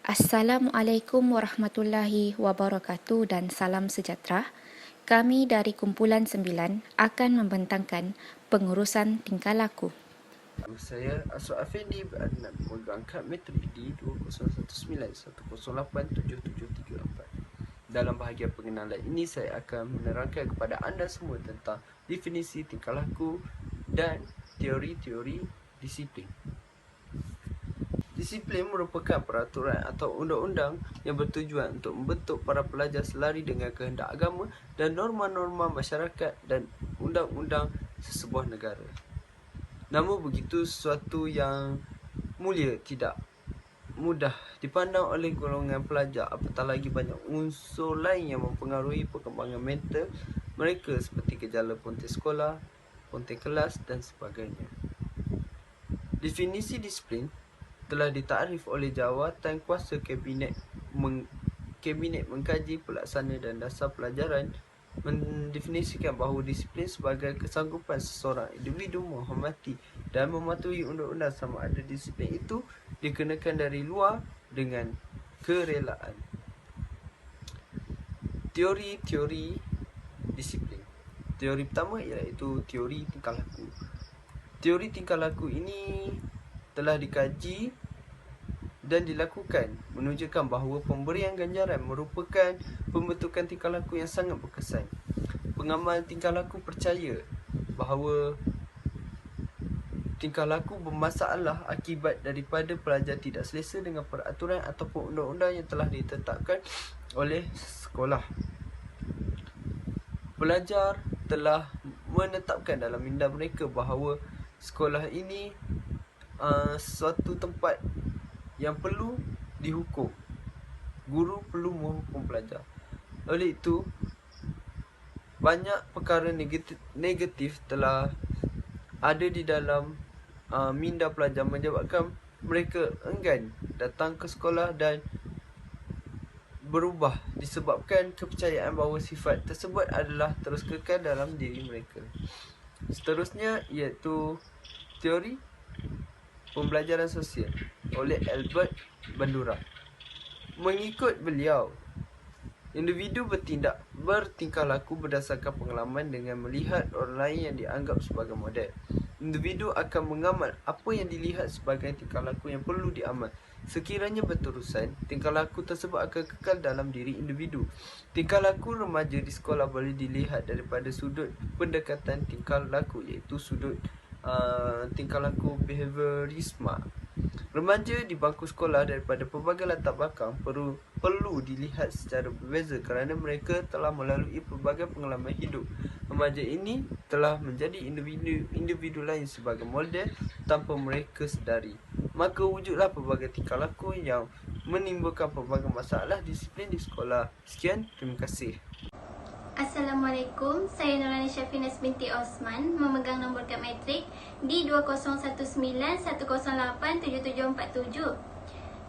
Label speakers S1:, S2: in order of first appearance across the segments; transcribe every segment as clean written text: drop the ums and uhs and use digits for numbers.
S1: Assalamualaikum warahmatullahi wabarakatuh dan salam sejahtera. Kami dari Kumpulan 9 akan membentangkan pengurusan tingkah laku.
S2: Saya Aswad Afendi berada memegang kad metrik di 201910877734. Dalam bahagian pengenalan ini, saya akan menerangkan kepada anda semua tentang definisi tingkah laku dan teori-teori disiplin. Disiplin merupakan peraturan atau undang-undang yang bertujuan untuk membentuk para pelajar selari dengan kehendak agama dan norma-norma masyarakat dan undang-undang sesebuah negara. Namun begitu, sesuatu yang mulia tidak mudah dipandang oleh golongan pelajar, apatah lagi banyak unsur lain yang mempengaruhi perkembangan mental mereka seperti gejala ponting sekolah, ponting kelas dan sebagainya. Definisi disiplin telah ditakrif oleh Jawatan Kuasa Kabinet Mengkaji Pelaksana dan Dasar Pelajaran mendefinisikan bahawa disiplin sebagai kesanggupan seseorang individu menghormati dan mematuhi undang-undang sama ada disiplin itu dikenakan dari luar dengan kerelaan. Teori-teori disiplin. Teori pertama iaitu teori tingkah laku. Teori tingkah laku ini telah dikaji dan dilakukan menunjukkan bahawa pemberian ganjaran merupakan pembentukan tingkah laku yang sangat berkesan. Pengamal tingkah laku percaya bahawa tingkah laku bermasalah akibat daripada pelajar tidak selesa dengan peraturan ataupun undang-undang yang telah ditetapkan oleh sekolah. Pelajar telah menetapkan dalam minda mereka bahawa sekolah ini suatu tempat yang perlu dihukum. Guru perlu menghukum pelajar. Oleh itu, banyak perkara negatif telah ada di dalam minda pelajar menyebabkan mereka enggan datang ke sekolah dan berubah disebabkan kepercayaan bahawa sifat tersebut adalah terus kekal dalam diri mereka. Seterusnya iaitu teori pembelajaran sosial oleh Albert Bandura. Mengikut beliau, individu bertingkah laku berdasarkan pengalaman dengan melihat orang lain yang dianggap sebagai model. Individu akan mengamal apa yang dilihat sebagai tingkah laku yang perlu diamal. Sekiranya berterusan, tingkah laku tersebut akan kekal dalam diri individu. Tingkah laku remaja di sekolah boleh dilihat daripada sudut pendekatan tingkah laku, iaitu sudut tingkah laku behaviorisme. Remaja di bangku sekolah daripada pelbagai latar belakang perlu dilihat secara berbeza kerana mereka telah melalui pelbagai pengalaman hidup. Remaja ini telah menjadi individu lain sebagai model tanpa mereka sedari. Maka wujudlah pelbagai tingkah laku yang menimbulkan pelbagai masalah disiplin di sekolah. Sekian, terima kasih.
S3: Assalamualaikum, saya Nurani Syafinas binti Osman, memegang nombor kad metrik di 201910877747.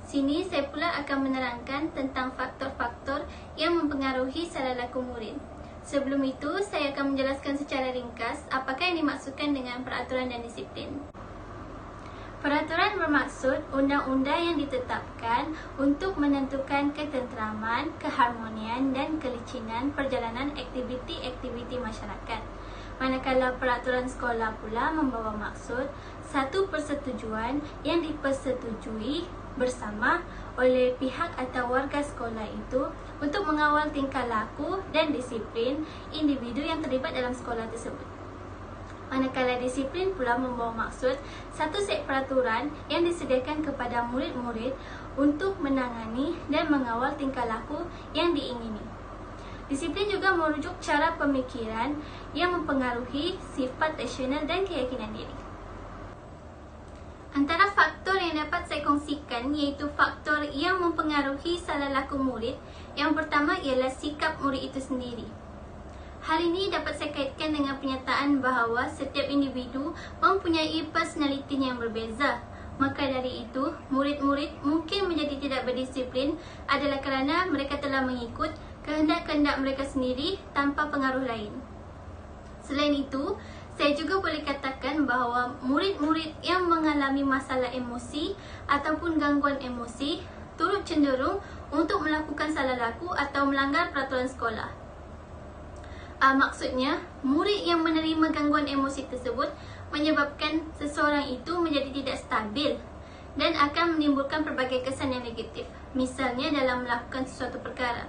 S3: Sini saya pula akan menerangkan tentang faktor-faktor yang mempengaruhi salah laku murid. Sebelum itu, saya akan menjelaskan secara ringkas apakah yang dimaksudkan dengan peraturan dan disiplin. Peraturan bermaksud undang-undang yang ditetapkan untuk menentukan ketenteraman, keharmonian dan kelicinan perjalanan aktiviti-aktiviti masyarakat. Manakala peraturan sekolah pula membawa maksud satu persetujuan yang dipersetujui bersama oleh pihak atau warga sekolah itu untuk mengawal tingkah laku dan disiplin individu yang terlibat dalam sekolah tersebut. Manakala disiplin pula membawa maksud satu set peraturan yang disediakan kepada murid-murid untuk menangani dan mengawal tingkah laku yang diingini. Disiplin juga merujuk cara pemikiran yang mempengaruhi sifat rasional dan keyakinan diri. Antara faktor yang dapat saya kongsikan iaitu faktor yang mempengaruhi salah laku murid. Yang pertama ialah sikap murid itu sendiri. Hal ini dapat saya kaitkan dengan pernyataan bahawa setiap individu mempunyai personaliti yang berbeza. Maka dari itu, murid-murid mungkin menjadi tidak berdisiplin adalah kerana mereka telah mengikut kehendak-kehendak mereka sendiri tanpa pengaruh lain. Selain itu, saya juga boleh katakan bahawa murid-murid yang mengalami masalah emosi ataupun gangguan emosi turut cenderung untuk melakukan salah laku atau melanggar peraturan sekolah. Maksudnya, murid yang menerima gangguan emosi tersebut menyebabkan seseorang itu menjadi tidak stabil dan akan menimbulkan pelbagai kesan yang negatif. Misalnya dalam melakukan sesuatu perkara.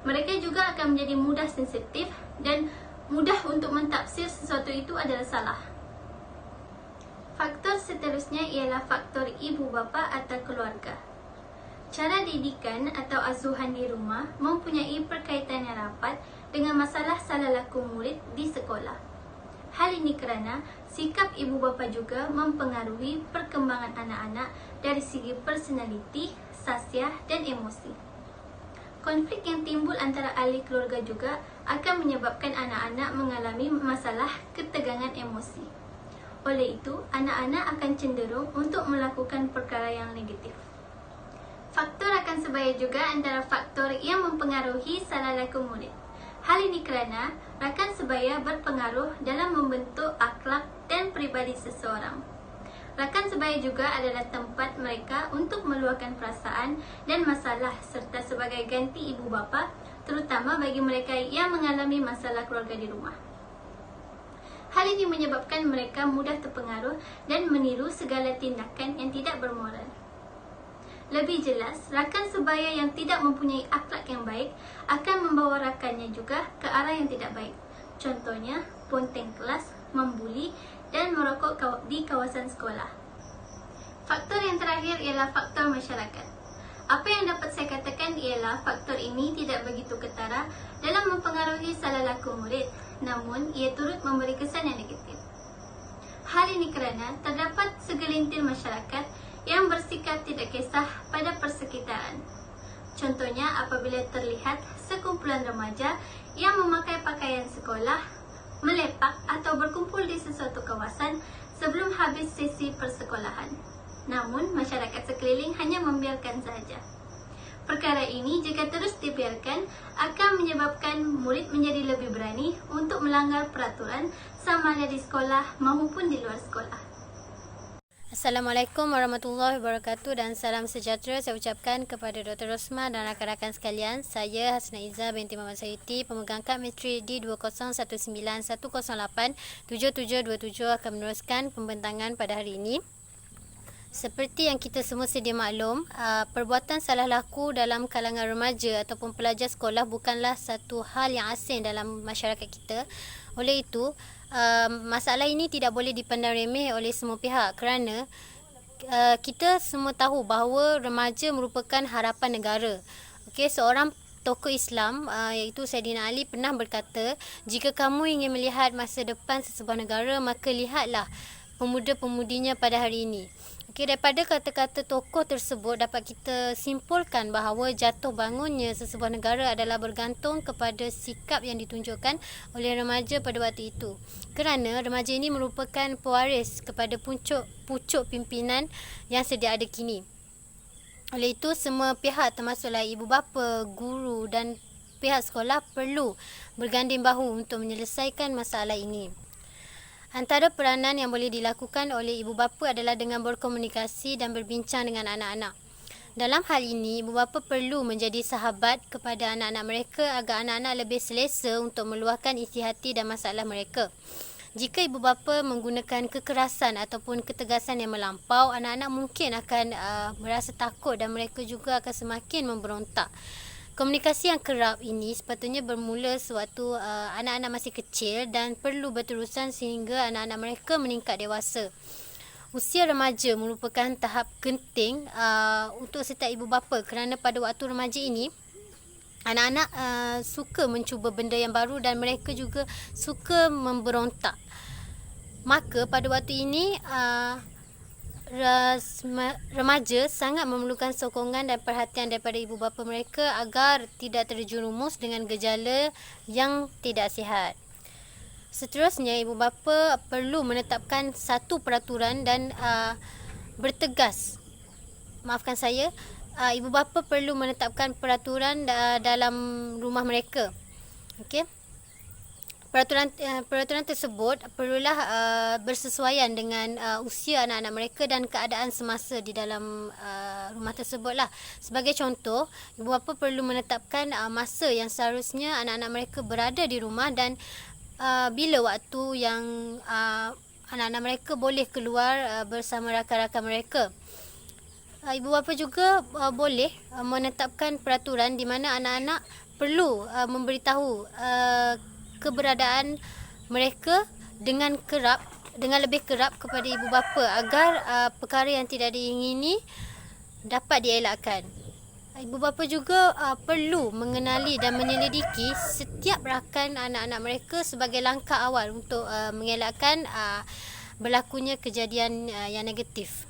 S3: Mereka juga akan menjadi mudah sensitif dan mudah untuk mentafsir sesuatu itu adalah salah. Faktor seterusnya ialah faktor ibu bapa atau keluarga. Cara didikan atau asuhan di rumah mempunyai perkaitan yang rapat dengan masalah salah laku murid di sekolah. Hal ini kerana sikap ibu bapa juga mempengaruhi perkembangan anak-anak dari segi personaliti, sasiah dan emosi. Konflik yang timbul antara ahli keluarga juga akan menyebabkan anak-anak mengalami masalah ketegangan emosi. Oleh itu, anak-anak akan cenderung untuk melakukan perkara yang negatif. Faktor akan sebaya juga antara faktor yang mempengaruhi salah laku murid. Hal ini kerana rakan sebaya berpengaruh dalam membentuk akhlak dan peribadi seseorang. Rakan sebaya juga adalah tempat mereka untuk meluahkan perasaan dan masalah serta sebagai ganti ibu bapa, terutama bagi mereka yang mengalami masalah keluarga di rumah. Hal ini menyebabkan mereka mudah terpengaruh dan meniru segala tindakan yang tidak bermoral. Lebih jelas, rakan sebaya yang tidak mempunyai akhlak yang baik akan membawa rakannya juga ke arah yang tidak baik. Contohnya, ponteng kelas, membuli dan merokok di kawasan sekolah. Faktor yang terakhir ialah faktor masyarakat. Apa yang dapat saya katakan ialah faktor ini tidak begitu ketara dalam mempengaruhi salah laku murid, namun ia turut memberi kesan yang negatif. Hal ini kerana terdapat segelintir masyarakat yang bersikap tidak kisah pada persekitaran. Contohnya apabila terlihat sekumpulan remaja yang memakai pakaian sekolah, melepak atau berkumpul di sesuatu kawasan sebelum habis sesi persekolahan. Namun, masyarakat sekeliling hanya membiarkan sahaja. Perkara ini jika terus dibiarkan akan menyebabkan murid menjadi lebih berani untuk melanggar peraturan sama ada di sekolah maupun di luar sekolah.
S4: Assalamualaikum warahmatullahi wabarakatuh dan salam sejahtera saya ucapkan kepada Dr. Rosma dan rakan-rakan sekalian. Saya Hasna Izzah binti Muhammad Sayuti, pemegang kad Matrik D2019-108-7727 akan meneruskan pembentangan pada hari ini. Seperti yang kita semua sedia maklum, perbuatan salah laku dalam kalangan remaja ataupun pelajar sekolah bukanlah satu hal yang asing dalam masyarakat kita. Oleh itu, masalah ini tidak boleh dipandang remeh oleh semua pihak kerana kita semua tahu bahawa remaja merupakan harapan negara. Okey, seorang tokoh Islam iaitu Saidina Ali pernah berkata, jika kamu ingin melihat masa depan sesebuah negara, maka lihatlah pemuda-pemudinya pada hari ini. Okey, daripada kata-kata tokoh tersebut dapat kita simpulkan bahawa jatuh bangunnya sesebuah negara adalah bergantung kepada sikap yang ditunjukkan oleh remaja pada waktu itu. Kerana remaja ini merupakan pewaris kepada pucuk pimpinan yang sedia ada kini. Oleh itu, semua pihak termasuklah ibu bapa, guru dan pihak sekolah perlu berganding bahu untuk menyelesaikan masalah ini. Antara peranan yang boleh dilakukan oleh ibu bapa adalah dengan berkomunikasi dan berbincang dengan anak-anak. Dalam hal ini, ibu bapa perlu menjadi sahabat kepada anak-anak mereka agar anak-anak lebih selesa untuk meluahkan isi hati dan masalah mereka. Jika ibu bapa menggunakan kekerasan ataupun ketegasan yang melampau, anak-anak mungkin akan merasa takut dan mereka juga akan semakin memberontak. Komunikasi yang kerap ini sepatutnya bermula sewaktu anak-anak masih kecil dan perlu berterusan sehingga anak-anak mereka meningkat dewasa. Usia remaja merupakan tahap genting untuk setiap ibu bapa kerana pada waktu remaja ini, anak-anak suka mencuba benda yang baru dan mereka juga suka memberontak. Maka pada waktu ini, remaja sangat memerlukan sokongan dan perhatian daripada ibu bapa mereka agar tidak terjerumus dengan gejala yang tidak sihat. Seterusnya, ibu bapa perlu menetapkan satu peraturan dan bertegas. Maafkan saya, ibu bapa perlu menetapkan peraturan dalam rumah mereka. Okey. Peraturan tersebut perlulah bersesuaian dengan usia anak-anak mereka dan keadaan semasa di dalam rumah tersebutlah. Sebagai contoh, ibu bapa perlu menetapkan masa yang seharusnya anak-anak mereka berada di rumah dan bila waktu yang anak-anak mereka boleh keluar bersama rakan-rakan mereka. Ibu bapa juga boleh menetapkan peraturan di mana anak-anak perlu memberitahu keberadaan mereka dengan lebih kerap kepada ibu bapa agar perkara yang tidak diingini dapat dielakkan. Ibu bapa juga perlu mengenali dan menyelidiki setiap rakan anak-anak mereka sebagai langkah awal untuk mengelakkan berlakunya kejadian yang negatif.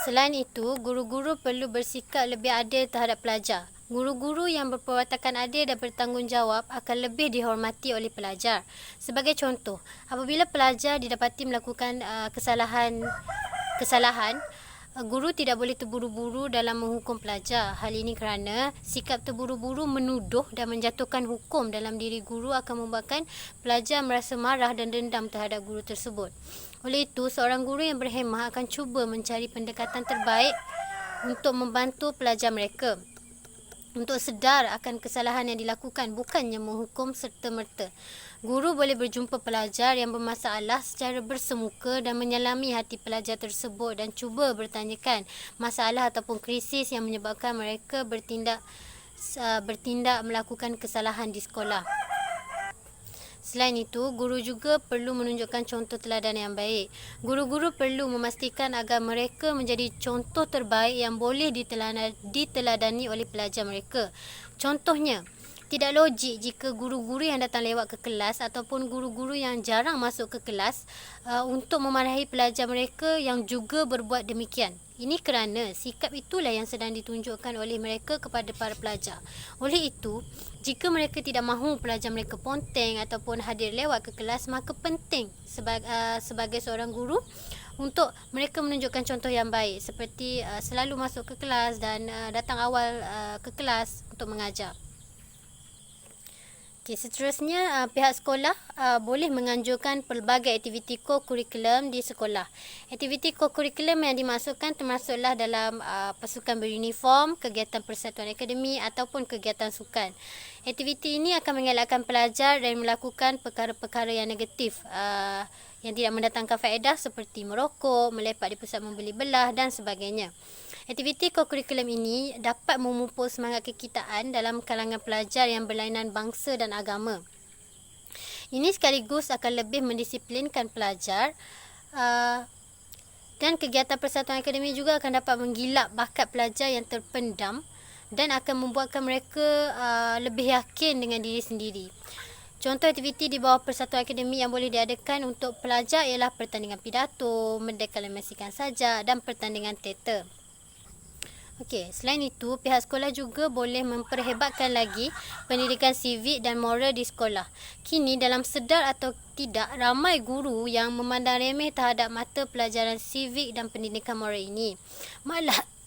S4: Selain itu, guru-guru perlu bersikap lebih adil terhadap pelajar. Guru-guru yang berperwatakan adil dan bertanggungjawab akan lebih dihormati oleh pelajar. Sebagai contoh, apabila pelajar didapati melakukan kesalahan, guru tidak boleh terburu-buru dalam menghukum pelajar. Hal ini kerana sikap terburu-buru menuduh dan menjatuhkan hukum dalam diri guru akan membuatkan pelajar merasa marah dan dendam terhadap guru tersebut. Oleh itu, seorang guru yang berhemah akan cuba mencari pendekatan terbaik untuk membantu pelajar mereka untuk sedar akan kesalahan yang dilakukan, bukannya menghukum serta-merta. Guru boleh berjumpa pelajar yang bermasalah secara bersemuka dan menyelami hati pelajar tersebut dan cuba bertanyakan masalah ataupun krisis yang menyebabkan mereka bertindak melakukan kesalahan di sekolah. Selain itu, guru juga perlu menunjukkan contoh teladan yang baik. Guru-guru perlu memastikan agar mereka menjadi contoh terbaik yang boleh diteladani oleh pelajar mereka. Contohnya, tidak logik jika guru-guru yang datang lewat ke kelas ataupun guru-guru yang jarang masuk ke kelas untuk memarahi pelajar mereka yang juga berbuat demikian. Ini kerana sikap itulah yang sedang ditunjukkan oleh mereka kepada para pelajar. Oleh itu, jika mereka tidak mahu pelajar mereka ponteng ataupun hadir lewat ke kelas, maka penting sebagai seorang guru untuk mereka menunjukkan contoh yang baik seperti selalu masuk ke kelas dan datang awal ke kelas untuk mengajar. Okay, seterusnya, pihak sekolah boleh menganjurkan pelbagai aktiviti ko-kurikulum di sekolah. Aktiviti ko-kurikulum yang dimasukkan termasuklah dalam pasukan beruniform, kegiatan persatuan akademik ataupun kegiatan sukan. Aktiviti ini akan mengelakkan pelajar dari melakukan perkara-perkara yang negatif yang tidak mendatangkan faedah seperti merokok, melepak di pusat membeli belah dan sebagainya. Aktiviti ko-kurikulum ini dapat memupuk semangat kekitaan dalam kalangan pelajar yang berlainan bangsa dan agama. Ini sekaligus akan lebih mendisiplinkan pelajar dan kegiatan persatuan akademik juga akan dapat menggilap bakat pelajar yang terpendam dan akan membuatkan mereka lebih yakin dengan diri sendiri. Contoh aktiviti di bawah persatuan akademik yang boleh diadakan untuk pelajar ialah pertandingan pidato, mendeklamasikan sajak dan pertandingan teater. Okey, selain itu, pihak sekolah juga boleh memperhebatkan lagi pendidikan sivik dan moral di sekolah. Kini, dalam sedar atau tidak, ramai guru yang memandang remeh terhadap mata pelajaran sivik dan pendidikan moral ini.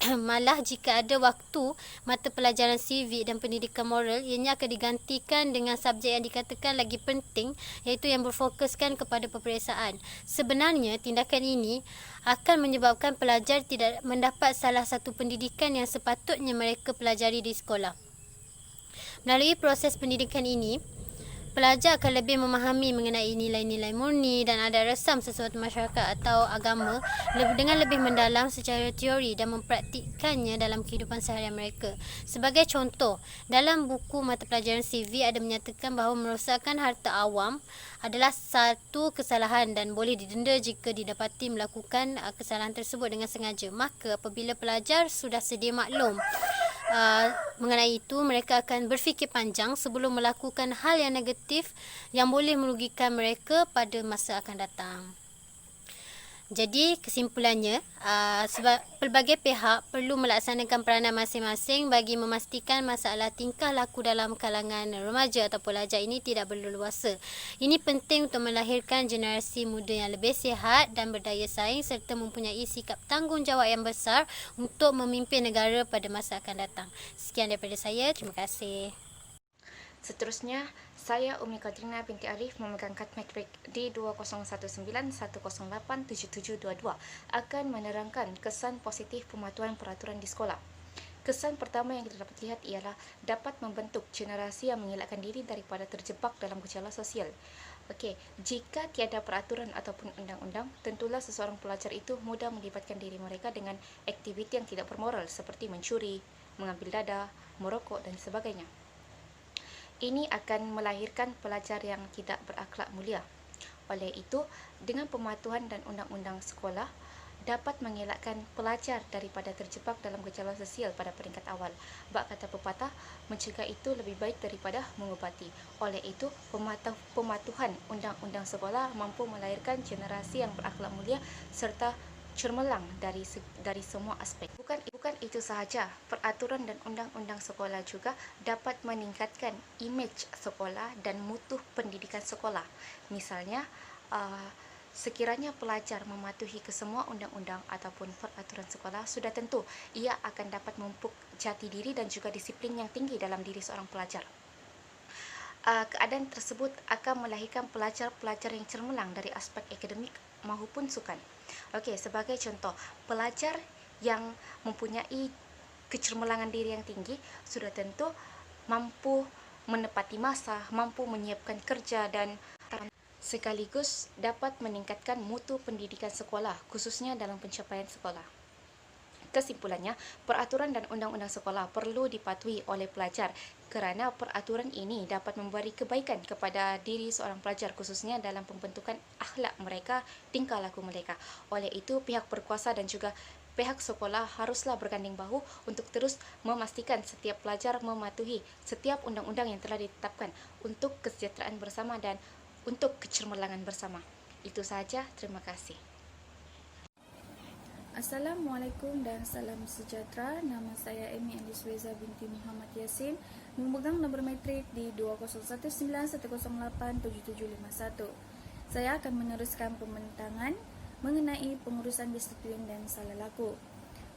S4: Malah jika ada waktu mata pelajaran sivik dan pendidikan moral, ianya akan digantikan dengan subjek yang dikatakan lagi penting, iaitu yang berfokuskan kepada peperiksaan. Sebenarnya, tindakan ini akan menyebabkan pelajar tidak mendapat salah satu pendidikan yang sepatutnya mereka pelajari di sekolah. Melalui proses pendidikan ini, pelajar akan lebih memahami mengenai nilai-nilai murni dan adat resam sesuatu masyarakat atau agama dengan lebih mendalam secara teori dan mempraktikkannya dalam kehidupan seharian mereka. Sebagai contoh, dalam buku mata pelajaran sivik ada menyatakan bahawa merosakkan harta awam adalah satu kesalahan dan boleh didenda jika didapati melakukan kesalahan tersebut dengan sengaja. Maka apabila pelajar sudah sedia maklum mengenai itu, mereka akan berfikir panjang sebelum melakukan hal yang negatif yang boleh merugikan mereka pada masa akan datang. Jadi kesimpulannya, pelbagai pihak perlu melaksanakan peranan masing-masing bagi memastikan masalah tingkah laku dalam kalangan remaja atau pelajar ini tidak berleluasa. Ini penting untuk melahirkan generasi muda yang lebih sihat dan berdaya saing serta mempunyai sikap tanggungjawab yang besar untuk memimpin negara pada masa akan datang. Sekian daripada saya. Terima kasih.
S1: Seterusnya, saya Umi Qadrina binti Arif memegang kad matrik D201910877722 akan menerangkan kesan positif pematuhan peraturan di sekolah. Kesan pertama yang kita dapat lihat ialah dapat membentuk generasi yang mengelakkan diri daripada terjebak dalam gejala sosial. Okey, jika tiada peraturan ataupun undang-undang, tentulah seseorang pelajar itu mudah melibatkan diri mereka dengan aktiviti yang tidak bermoral seperti mencuri, mengambil dadah, merokok dan sebagainya. Ini akan melahirkan pelajar yang tidak berakhlak mulia. Oleh itu, dengan pematuhan dan undang-undang sekolah dapat mengelakkan pelajar daripada terjebak dalam gejala sosial pada peringkat awal. Bak kata pepatah, mencegah itu lebih baik daripada mengubati. Oleh itu, pematuhan undang-undang sekolah mampu melahirkan generasi yang berakhlak mulia serta cermelang dari semua aspek. Bukan itu sahaja, peraturan dan undang-undang sekolah juga dapat meningkatkan imej sekolah dan mutu pendidikan sekolah. Misalnya, sekiranya pelajar mematuhi kesemua undang-undang ataupun peraturan sekolah, sudah tentu ia akan dapat memupuk jati diri dan juga disiplin yang tinggi dalam diri seorang pelajar. Keadaan tersebut akan melahirkan pelajar-pelajar yang cermelang dari aspek akademik maupun sukan. Okey, sebagai contoh, pelajar yang mempunyai kecermelangan diri yang tinggi sudah tentu mampu menepati masa, mampu menyiapkan kerja dan sekaligus dapat meningkatkan mutu pendidikan sekolah, khususnya dalam pencapaian sekolah. Kesimpulannya, peraturan dan undang-undang sekolah perlu dipatuhi oleh pelajar kerana peraturan ini dapat memberi kebaikan kepada diri seorang pelajar, khususnya dalam pembentukan akhlak mereka, tingkah laku mereka. Oleh itu, pihak berkuasa dan juga pihak sekolah haruslah berganding bahu untuk terus memastikan setiap pelajar mematuhi setiap undang-undang yang telah ditetapkan untuk kesejahteraan bersama dan untuk kecermelangan bersama. Itu sahaja, terima kasih.
S5: Assalamualaikum dan salam sejahtera. Nama saya Emi Andis Weza binti Muhammad Yasin, memegang nombor matrik di 201910877751. Saya akan meneruskan pembentangan mengenai pengurusan disiplin dan salah laku.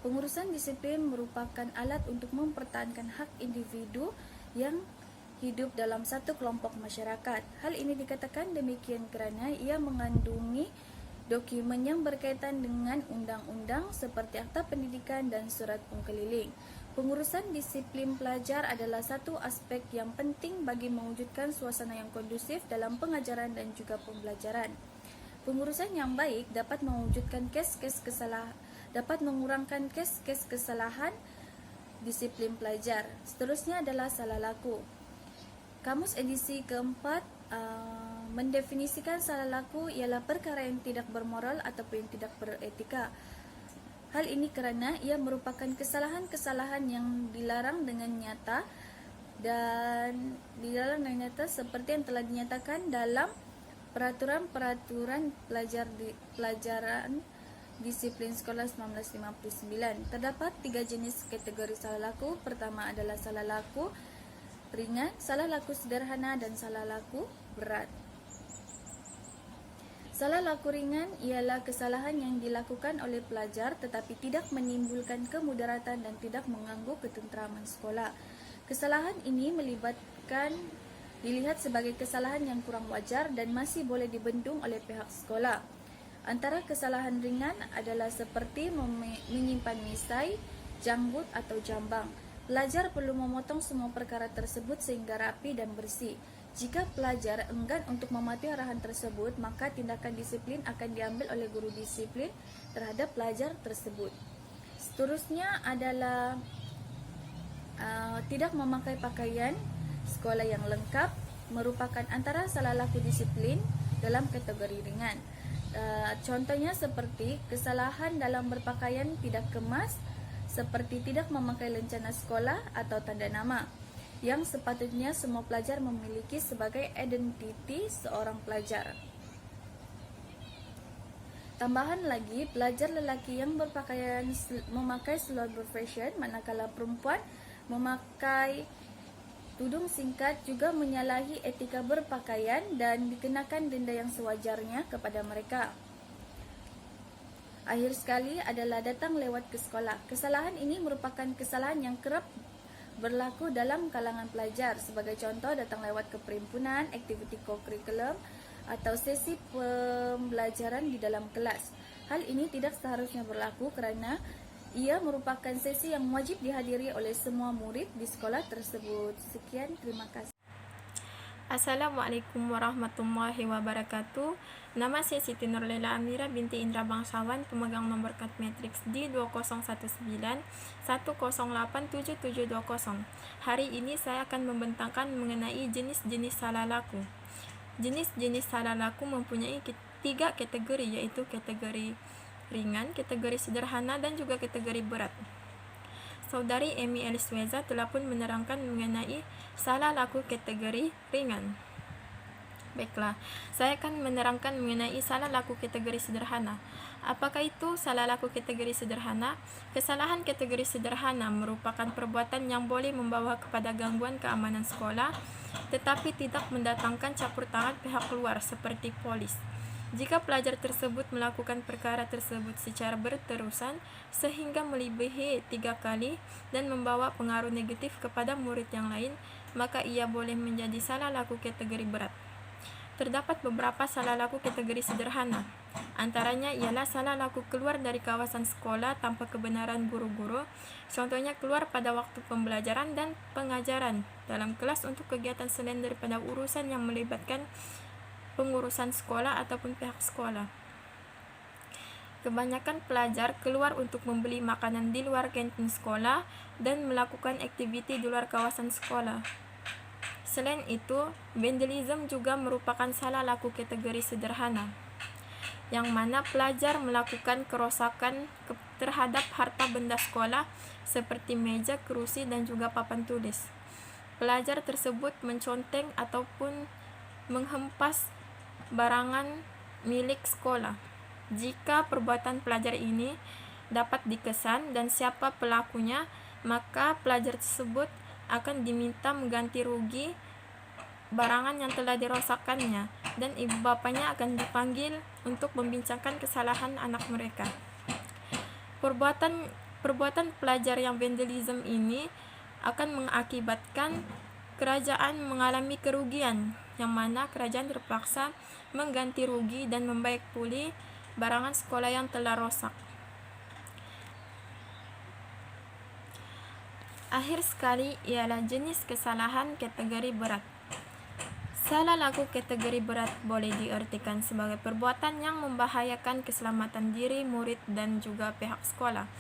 S5: Pengurusan disiplin merupakan alat untuk mempertahankan hak individu yang hidup dalam satu kelompok masyarakat. Hal ini dikatakan demikian kerana ia mengandungi dokumen yang berkaitan dengan undang-undang seperti Akta Pendidikan dan Surat Pengkeliling. Pengurusan disiplin pelajar adalah satu aspek yang penting bagi mewujudkan suasana yang kondusif dalam pengajaran dan juga pembelajaran. Pengurusan yang baik dapat mengurangkan kes-kes kesalahan disiplin pelajar. Seterusnya adalah salah laku. Kamus edisi keempat mendefinisikan salah laku ialah perkara yang tidak bermoral ataupun yang tidak beretika. Hal ini kerana ia merupakan kesalahan-kesalahan yang dilarang dengan nyata seperti yang telah dinyatakan dalam peraturan-peraturan pelajaran disiplin sekolah 1959. Terdapat 3 jenis kategori salah laku. Pertama adalah salah laku ringan, salah laku sederhana dan salah laku berat. Salah laku ringan ialah kesalahan yang dilakukan oleh pelajar tetapi tidak menimbulkan kemudaratan dan tidak mengganggu ketenteraman sekolah. Kesalahan ini dilihat sebagai kesalahan yang kurang wajar dan masih boleh dibendung oleh pihak sekolah. Antara kesalahan ringan adalah seperti menyimpan misai, janggut atau jambang. Pelajar perlu memotong semua perkara tersebut sehingga rapi dan bersih. Jika pelajar enggan untuk mematuhi arahan tersebut, maka tindakan disiplin akan diambil oleh guru disiplin terhadap pelajar tersebut. Seterusnya adalah tidak memakai pakaian sekolah yang lengkap, merupakan antara salah laku disiplin dalam kategori ringan. Contohnya seperti kesalahan dalam berpakaian tidak kemas, seperti tidak memakai lencana sekolah atau tanda nama yang sepatutnya semua pelajar memiliki sebagai identiti seorang pelajar. Tambahan lagi, pelajar lelaki yang berpakaian memakai seluar berfashion, manakala perempuan memakai tudung singkat juga menyalahi etika berpakaian dan dikenakan denda yang sewajarnya kepada mereka. Akhir sekali adalah datang lewat ke sekolah. Kesalahan ini merupakan kesalahan yang kerap berlaku dalam kalangan pelajar. Sebagai contoh, datang lewat keperimpunan, aktiviti kokurikulum atau sesi pembelajaran di dalam kelas. Hal ini tidak seharusnya berlaku kerana ia merupakan sesi yang wajib dihadiri oleh semua murid di sekolah tersebut. Sekian, terima kasih.
S6: Assalamualaikum warahmatullahi wabarakatuh. Nama saya Siti Nurlela Amira binti Indra Bangsawan, pemegang nomor kad matriks D2019108720. Hari ini saya akan membentangkan mengenai jenis-jenis salah laku. Jenis-jenis salah laku mempunyai 3 kategori, yaitu kategori ringan, kategori sederhana, dan juga kategori berat. Saudari Emi Elisweza telah pun menerangkan mengenai salah laku kategori ringan. Baiklah, saya akan menerangkan mengenai salah laku kategori sederhana. Apakah itu salah laku kategori sederhana? Kesalahan kategori sederhana merupakan perbuatan yang boleh membawa kepada gangguan keamanan sekolah, tetapi tidak mendatangkan campur tangan pihak luar seperti polis. Jika pelajar tersebut melakukan perkara tersebut secara berterusan sehingga melebihi 3 kali dan membawa pengaruh negatif kepada murid yang lain, maka ia boleh menjadi salah laku kategori berat. Terdapat beberapa salah laku kategori sederhana. Antaranya ialah salah laku keluar dari kawasan sekolah tanpa kebenaran guru-guru, contohnya keluar pada waktu pembelajaran dan pengajaran dalam kelas untuk kegiatan selain daripada urusan yang melibatkan pengurusan sekolah ataupun pihak sekolah. Kebanyakan pelajar keluar untuk membeli makanan di luar kantin sekolah dan melakukan aktiviti di luar kawasan sekolah. Selain itu, vandalisme juga merupakan salah laku kategori sederhana, yang mana pelajar melakukan kerosakan terhadap harta benda sekolah seperti meja, kerusi, dan juga papan tulis. Pelajar tersebut menconteng ataupun menghempas barangan milik sekolah. Jika perbuatan pelajar ini dapat dikesan dan siapa pelakunya, maka pelajar tersebut akan diminta mengganti rugi barangan yang telah dirosakkannya, dan ibu bapanya akan dipanggil untuk membincangkan kesalahan anak mereka. Perbuatan pelajar yang vandalisme ini akan mengakibatkan kerajaan mengalami kerugian, yang mana kerajaan terpaksa mengganti rugi dan membayar pulih barangan sekolah yang telah rosak. Akhir sekali ialah jenis kesalahan kategori berat. Salah laku kategori berat boleh diartikan sebagai perbuatan yang membahayakan keselamatan diri murid dan juga pihak sekolah.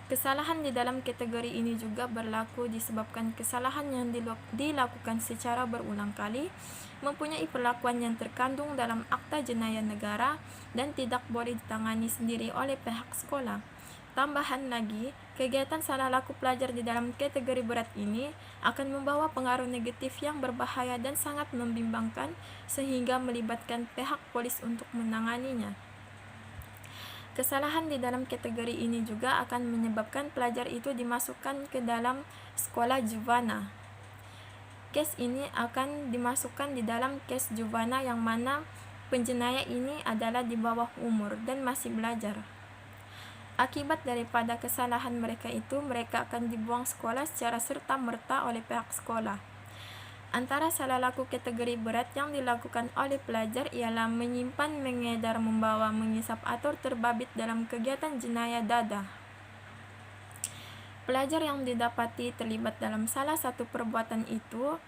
S6: Kesalahan di dalam kategori ini juga berlaku disebabkan kesalahan yang dilakukan secara berulang kali, mempunyai perlakuan yang terkandung dalam Akta Jenayah Negara dan tidak boleh ditangani sendiri oleh pihak sekolah. Tambahan lagi, kegiatan salah laku pelajar di dalam kategori berat ini akan membawa pengaruh negatif yang berbahaya dan sangat membimbangkan sehingga melibatkan pihak polis untuk menanganinya. Kesalahan di dalam kategori ini juga akan menyebabkan pelajar itu dimasukkan ke dalam sekolah juvana. Kes ini akan dimasukkan di dalam kes juvana yang mana penjenayah ini adalah di bawah umur dan masih belajar. Akibat daripada kesalahan mereka itu, mereka akan dibuang sekolah secara serta-merta oleh pihak sekolah. Antara salah laku kategori berat yang dilakukan oleh pelajar ialah menyimpan, mengedar, membawa, mengisap atau terbabit dalam kegiatan jenayah dadah. Pelajar yang didapati terlibat dalam salah satu perbuatan itu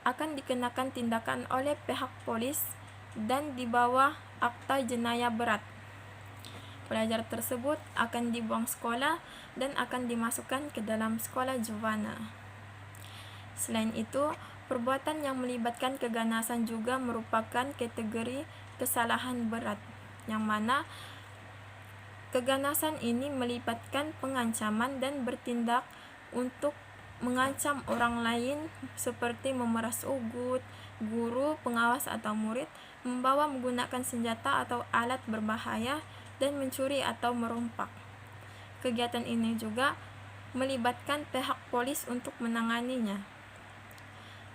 S6: akan dikenakan tindakan oleh pihak polis dan di bawah Akta Jenayah Berat. Pelajar tersebut akan dibuang sekolah dan akan dimasukkan ke dalam sekolah juvana. Selain itu, perbuatan yang melibatkan keganasan juga merupakan kategori kesalahan berat, yang mana keganasan ini melibatkan pengancaman dan bertindak untuk mengancam orang lain seperti memeras ugut, guru, pengawas atau murid, membawa menggunakan senjata atau alat berbahaya, dan mencuri atau merompak. Kegiatan ini juga melibatkan pihak polis untuk menanganinya.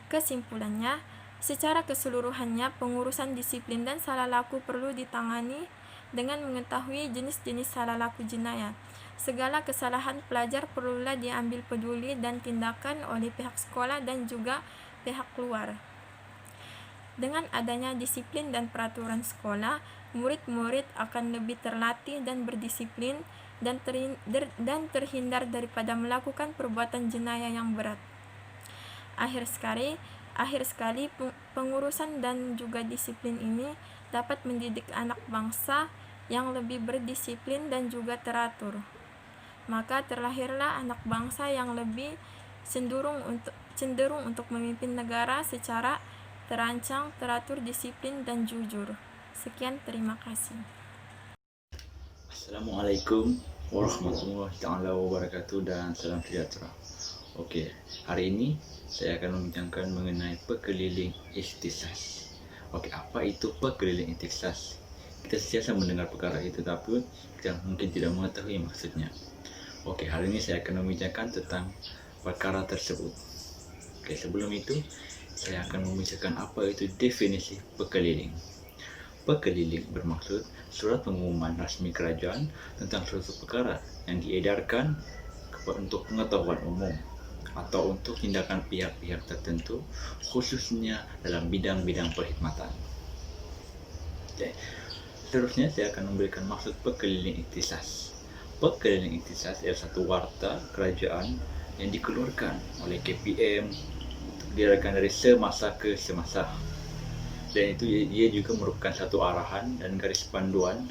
S6: Kesimpulannya, secara keseluruhannya pengurusan disiplin dan salah laku perlu ditangani dengan mengetahui jenis-jenis salah laku jenayah. Segala kesalahan pelajar perlulah diambil peduli dan tindakan oleh pihak sekolah dan juga pihak luar. Dengan adanya disiplin dan peraturan sekolah, murid-murid akan lebih terlatih dan berdisiplin dan terhindar daripada melakukan perbuatan jenayah yang berat. Akhir sekali, pengurusan dan juga disiplin ini dapat mendidik anak bangsa yang lebih berdisiplin dan juga teratur. Maka terlahirlah anak bangsa yang lebih cenderung untuk memimpin negara secara terancang, teratur, disiplin, dan jujur. Sekian, terima kasih.
S7: Assalamualaikum warahmatullahi taala wabarakatuh dan salam sejahtera. Okey, hari ini saya akan membincangkan mengenai pekeliling ikhtisas. Okey, apa itu pekeliling ikhtisas? Kita sentiasa mendengar perkara itu tapi kita mungkin tidak mengetahui maksudnya. Okey, hari ini saya akan membincangkan tentang perkara tersebut. Okey, sebelum itu saya akan membincangkan apa itu definisi pekeliling. Pekeliling bermaksud surat pengumuman rasmi kerajaan tentang suatu perkara yang diedarkan untuk pengetahuan umum atau untuk tindakan pihak-pihak tertentu, khususnya dalam bidang-bidang perkhidmatan. Okay. Seterusnya saya akan memberikan maksud pekeliling ikhtisas. Pekeliling ikhtisas ialah satu warta kerajaan yang dikeluarkan oleh KPM untuk diedarkan dari semasa ke semasa. Dan itu ia juga merupakan satu arahan dan garis panduan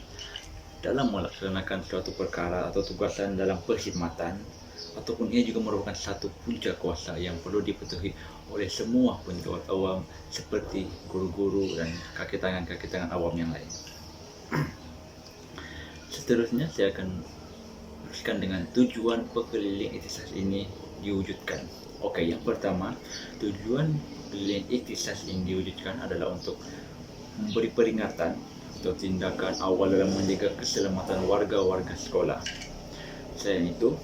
S7: dalam melaksanakan suatu perkara atau tugasan dalam perkhidmatan, ataupun ia juga merupakan satu punca kuasa yang perlu dipatuhi oleh semua penjawat awam seperti guru-guru dan kaki tangan awam yang lain. Seterusnya saya akan teruskan dengan tujuan pekeliling ikhtisas ini diwujudkan. Okey, yang pertama, tujuan pekeliling ikhtisas ini diwujudkan adalah untuk memberi peringatan atau tindakan awal dalam menjaga keselamatan warga-warga sekolah. Selain itu,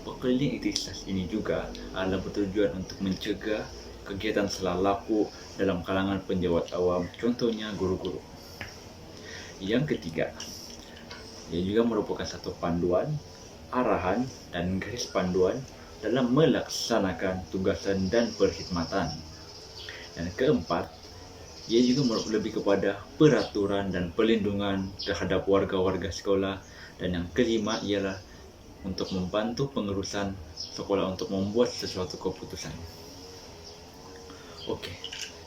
S7: pekeliling ikhtisas ini juga adalah bertujuan untuk mencegah kegiatan salah laku dalam kalangan penjawat awam, contohnya guru-guru. Yang ketiga, ia juga merupakan satu panduan, arahan, dan garis panduan dalam melaksanakan tugasan dan perkhidmatan. Dan keempat, ia juga lebih kepada peraturan dan perlindungan terhadap warga-warga sekolah. Dan yang kelima ialah untuk membantu pengurusan sekolah untuk membuat sesuatu keputusan. Okey,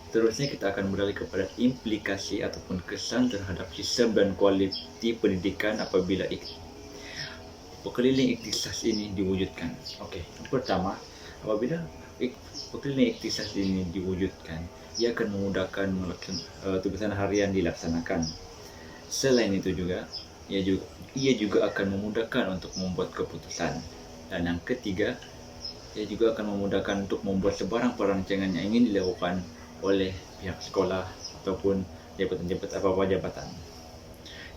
S7: seterusnya kita akan beralih kepada implikasi ataupun kesan terhadap sistem dan kualiti pendidikan apabila pekeliling ikhtisas ini diwujudkan. Okey, yang pertama, apabila pekeliling ikhtisas ini diwujudkan, ia akan memudahkan tugasan harian dilaksanakan. Selain itu juga, ia juga akan memudahkan untuk membuat keputusan. Dan yang ketiga, ia juga akan memudahkan untuk membuat sebarang perancangan yang ingin dilakukan oleh pihak sekolah ataupun jabatan.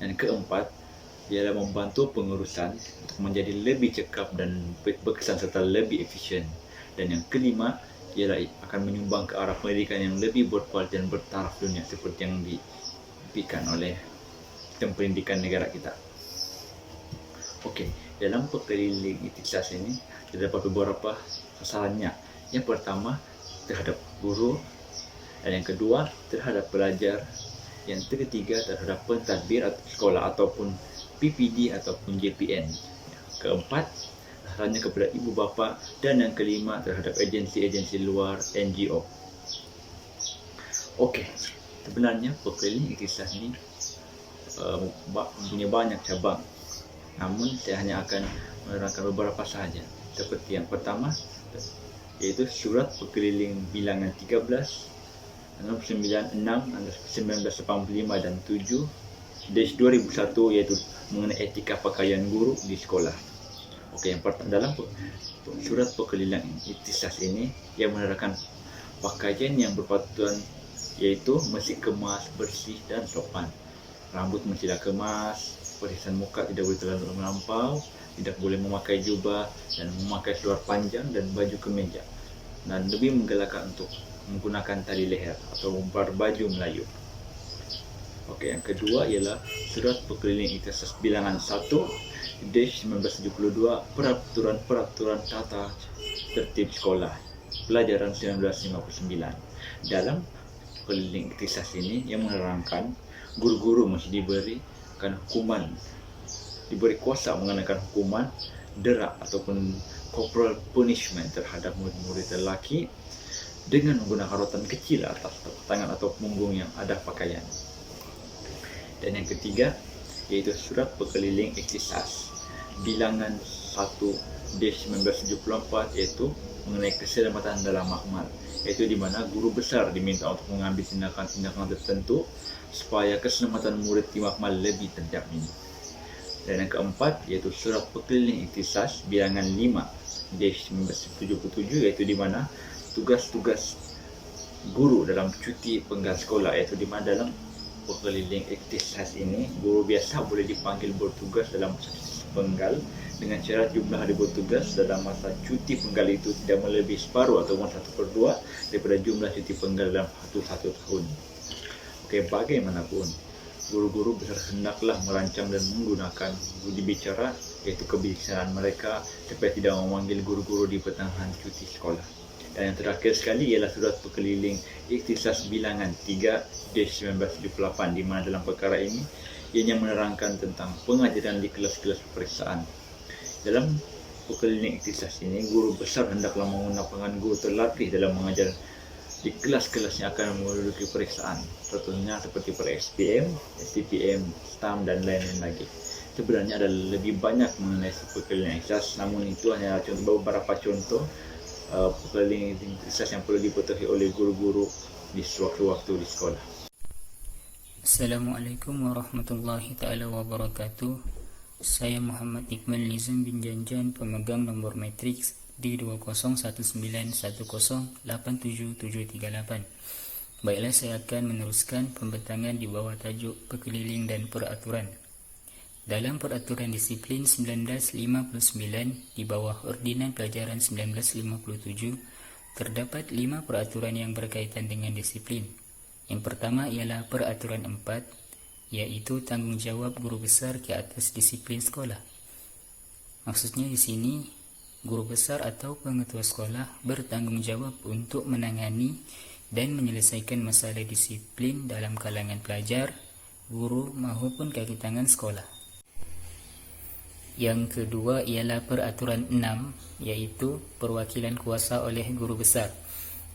S7: Dan keempat, ialah membantu pengurusan untuk menjadi lebih cekap dan berkesan serta lebih efisien. Dan yang kelima, ialah akan menyumbang ke arah pendidikan yang lebih berkualitas dan bertaraf dunia seperti yang diberikan oleh sistem pendidikan negara kita. Okey, dalam pekeliling ikhtisas ini terdapat beberapa sasarannya. Yang pertama, terhadap guru, dan yang kedua terhadap pelajar, yang ketiga terhadap pentadbir atau sekolah ataupun PPD ataupun JPN. Keempat, hanya kepada ibu bapa, dan yang kelima terhadap agensi-agensi luar, NGO. Okey, sebenarnya pekeliling ikhtisas ini punya banyak cabang. Namun saya hanya akan menerangkan beberapa sahaja. Seperti yang pertama, iaitu surat pekeliling bilangan 13 nomor 96 1985 dan 7/2001, iaitu mengenai etika pakaian guru di sekolah. Okey, yang pertama, dalam surat pekeliling ikhtisas ini, ia menerangkan pakaian yang berpatutan, iaitu mesti kemas, bersih dan sopan. Rambut mestilah kemas, perhiasan muka tidak boleh terlalu melampau, tidak boleh memakai jubah dan memakai seluar panjang dan baju kemeja, dan lebih menggalakkan untuk menggunakan tali leher atau berbaju Melayu. Okey, yang kedua ialah Surat Perkeliling Ikhtisas Bilangan 1/1972 Peraturan Tata Tertib Sekolah Pelajaran 1959. Dalam Perkeliling Ikhtisas ini yang menerangkan guru-guru mesti diberi kuasa mengenakan hukuman derak ataupun corporal punishment terhadap murid-murid lelaki dengan menggunakan rotan kecil atas telapak tangan atau punggung yang ada pakaian. Dan yang ketiga iaitu Surat Perkeliling Ikhtisas Bilangan 1/1974 iaitu mengenai keselamatan dalam makmal, iaitu di mana guru besar diminta untuk mengambil tindakan-tindakan tertentu supaya keselamatan murid di makmal lebih terjamin. Dan yang keempat iaitu Surat Perkeliling Ikhtisas Bilangan 5/1977 iaitu di mana tugas-tugas guru dalam cuti penggal sekolah, iaitu di mana dalam Perkeliling Ikhtisas ini guru biasa boleh dipanggil bertugas dalam cuti penggal dengan syarat jumlah hari bertugas dalam masa cuti penggal itu tidak melebihi separuh ataupun 1/2 daripada jumlah cuti penggal dalam satu tahun. Okey, bagaimanapun guru-guru besar hendaklah merancang dan menggunakan budi bicara iaitu kebijaksanaan mereka supaya tidak memanggil guru-guru di pertengahan cuti sekolah. Dan yang terakhir sekali ialah Surat Perkeliling Ikhtisas Bilangan 3/1978 di mana dalam perkara ini ianya menerangkan tentang pengajaran di kelas-kelas peperiksaan. Dalam Perkeliling Ikhtisas ini guru besar hendaklah menggunakan guru terlatih dalam mengajar di kelas-kelas yang akan menduduki peperiksaan, contohnya seperti per SPM, STPM, STAM dan lain-lain lagi. Sebenarnya ada lebih banyak mengenai Perkeliling Ikhtisas, namun itu hanya beberapa contoh Perkeliling Ikhtisas yang perlu dipatuhi oleh guru-guru di sewaktu-waktu di sekolah.
S8: Assalamualaikum warahmatullahi taala wabarakatuh. Saya Muhammad Iqbal Nizam bin Janjan, pemegang nombor matriks D20191087738. Baiklah, saya akan meneruskan pembentangan di bawah tajuk Perkeliling dan Peraturan. Dalam Peraturan Disiplin 1959 di bawah Ordinan Pelajaran 1957 terdapat 5 peraturan yang berkaitan dengan disiplin. Yang pertama ialah Peraturan 4, iaitu tanggungjawab guru besar ke atas disiplin sekolah. Maksudnya di sini guru besar atau pengetua sekolah bertanggungjawab untuk menangani dan menyelesaikan masalah disiplin dalam kalangan pelajar, guru maupun kaki tangan sekolah. Yang kedua ialah Peraturan 6, iaitu perwakilan kuasa oleh guru besar.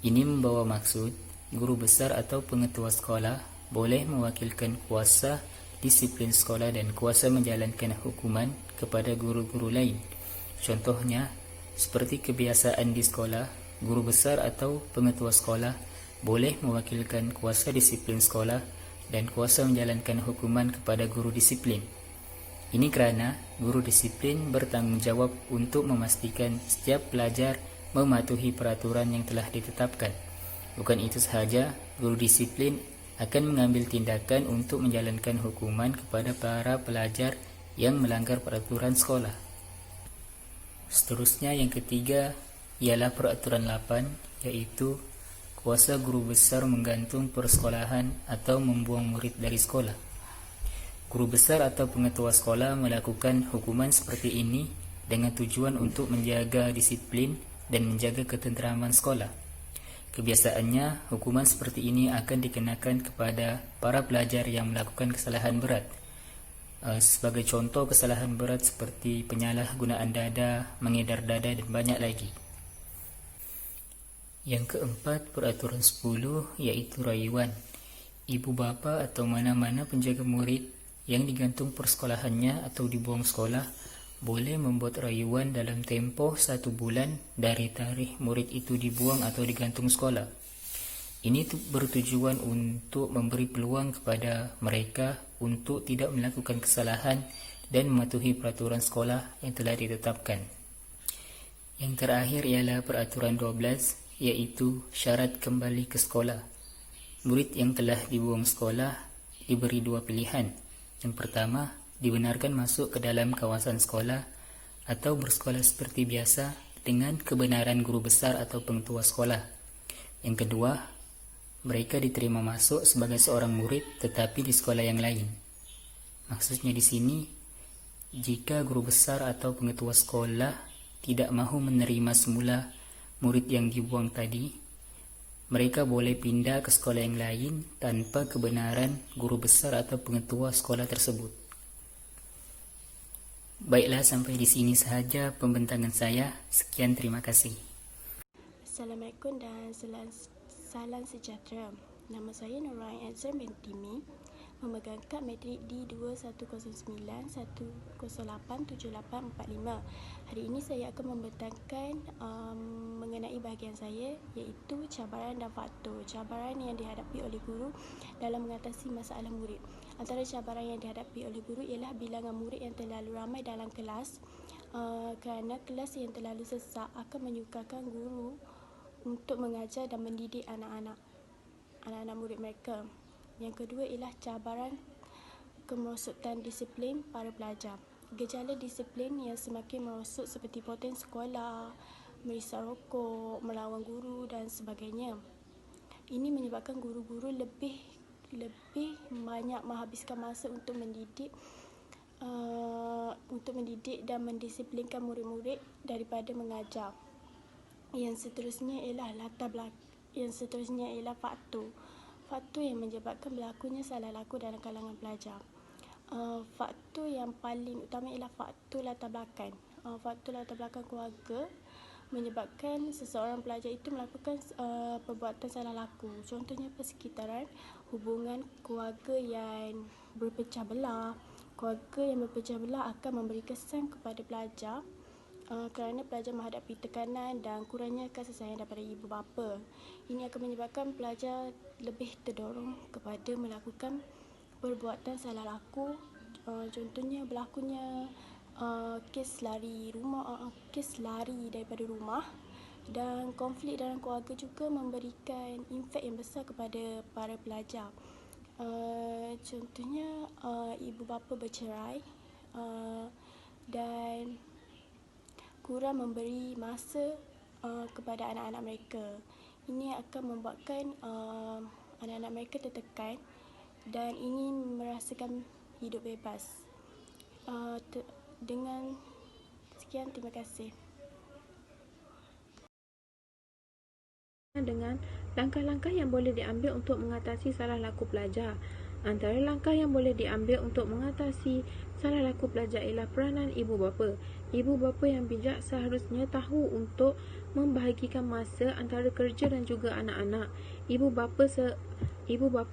S8: Ini membawa maksud guru besar atau pengetua sekolah boleh mewakilkan kuasa disiplin sekolah dan kuasa menjalankan hukuman kepada guru-guru lain. Contohnya, seperti kebiasaan di sekolah, guru besar atau pengetua sekolah boleh mewakilkan kuasa disiplin sekolah dan kuasa menjalankan hukuman kepada guru disiplin. Ini kerana guru disiplin bertanggungjawab untuk memastikan setiap pelajar mematuhi peraturan yang telah ditetapkan. Bukan itu sahaja, guru disiplin akan mengambil tindakan untuk menjalankan hukuman kepada para pelajar yang melanggar peraturan sekolah. Seterusnya yang ketiga ialah Peraturan 8, iaitu kuasa guru besar menggantung persekolahan atau membuang murid dari sekolah. Guru besar atau pengetua sekolah melakukan hukuman seperti ini dengan tujuan untuk menjaga disiplin dan menjaga ketenteraman sekolah. Kebiasaannya, hukuman seperti ini akan dikenakan kepada para pelajar yang melakukan kesalahan berat. Sebagai contoh kesalahan berat seperti penyalahgunaan dada, mengedar dada dan banyak lagi. Yang keempat, Peraturan 10, iaitu rayuan. Ibu bapa atau mana-mana penjaga murid yang digantung persekolahannya atau dibuang sekolah boleh membuat rayuan dalam tempoh 1 bulan dari tarikh murid itu dibuang atau digantung sekolah. Ini bertujuan untuk memberi peluang kepada mereka untuk tidak melakukan kesalahan dan mematuhi peraturan sekolah yang telah ditetapkan. Yang terakhir ialah Peraturan 12, iaitu syarat kembali ke sekolah. Murid yang telah dibuang sekolah diberi 2 pilihan. Yang pertama, dibenarkan masuk ke dalam kawasan sekolah atau bersekolah seperti biasa dengan kebenaran guru besar atau pengetua sekolah. Yang kedua, Mereka diterima masuk sebagai seorang murid tetapi di sekolah yang lain. Maksudnya di sini, jika guru besar atau pengetua sekolah tidak mahu menerima semula murid yang dibuang tadi, mereka boleh pindah ke sekolah yang lain tanpa kebenaran guru besar atau pengetua sekolah tersebut. Baiklah, sampai di sini sahaja pembentangan saya. Sekian, terima kasih.
S9: Assalamualaikum dan salam sejahtera. Nama saya Nurain Azam binti Mi, memegang kad matrik D2191087845. Hari ini saya akan membentangkan mengenai bahagian saya, iaitu cabaran dan faktor. Cabaran yang dihadapi oleh guru dalam mengatasi masalah murid. Antara cabaran yang dihadapi oleh guru ialah bilangan murid yang terlalu ramai dalam kelas, kerana kelas yang terlalu sesak akan menyukarkan guru untuk mengajar dan mendidik anak-anak murid mereka. Yang kedua ialah cabaran kemerosotan disiplin para pelajar. Gejala disiplin yang semakin merosot seperti poten sekolah, merisau rokok, melawan guru dan sebagainya. Ini menyebabkan guru-guru lebih banyak menghabiskan masa untuk mendidik dan mendisiplinkan murid-murid daripada mengajar. Yang seterusnya ialah faktor yang menyebabkan berlakunya salah laku dalam kalangan pelajar. Faktor yang paling utama ialah faktor latar belakang. Faktor latar belakang keluarga menyebabkan seseorang pelajar itu melakukan perbuatan salah laku. Contohnya persekitaran, hubungan keluarga yang berpecah belah. Keluarga yang berpecah belah akan memberi kesan kepada pelajar kerana pelajar menghadapi tekanan dan kurangnya kasih sayang daripada ibu bapa. Ini akan menyebabkan pelajar lebih terdorong kepada melakukan perbuatan salah laku. Contohnya berlakunya kes lari daripada rumah, dan konflik dalam keluarga juga memberikan impak yang besar kepada para pelajar. Contohnya ibu bapa bercerai dan kurang memberi masa kepada anak-anak mereka. Ini akan membuatkan anak-anak mereka tertekan dan ingin merasakan hidup bebas. Dengan sekian, terima kasih.
S10: Dengan langkah-langkah yang boleh diambil untuk mengatasi salah laku pelajar. Antara langkah yang boleh diambil untuk mengatasi salah laku pelajar ialah peranan ibu bapa. Ibu bapa yang bijak seharusnya tahu untuk membahagikan masa antara kerja dan juga anak-anak. Ibu bapa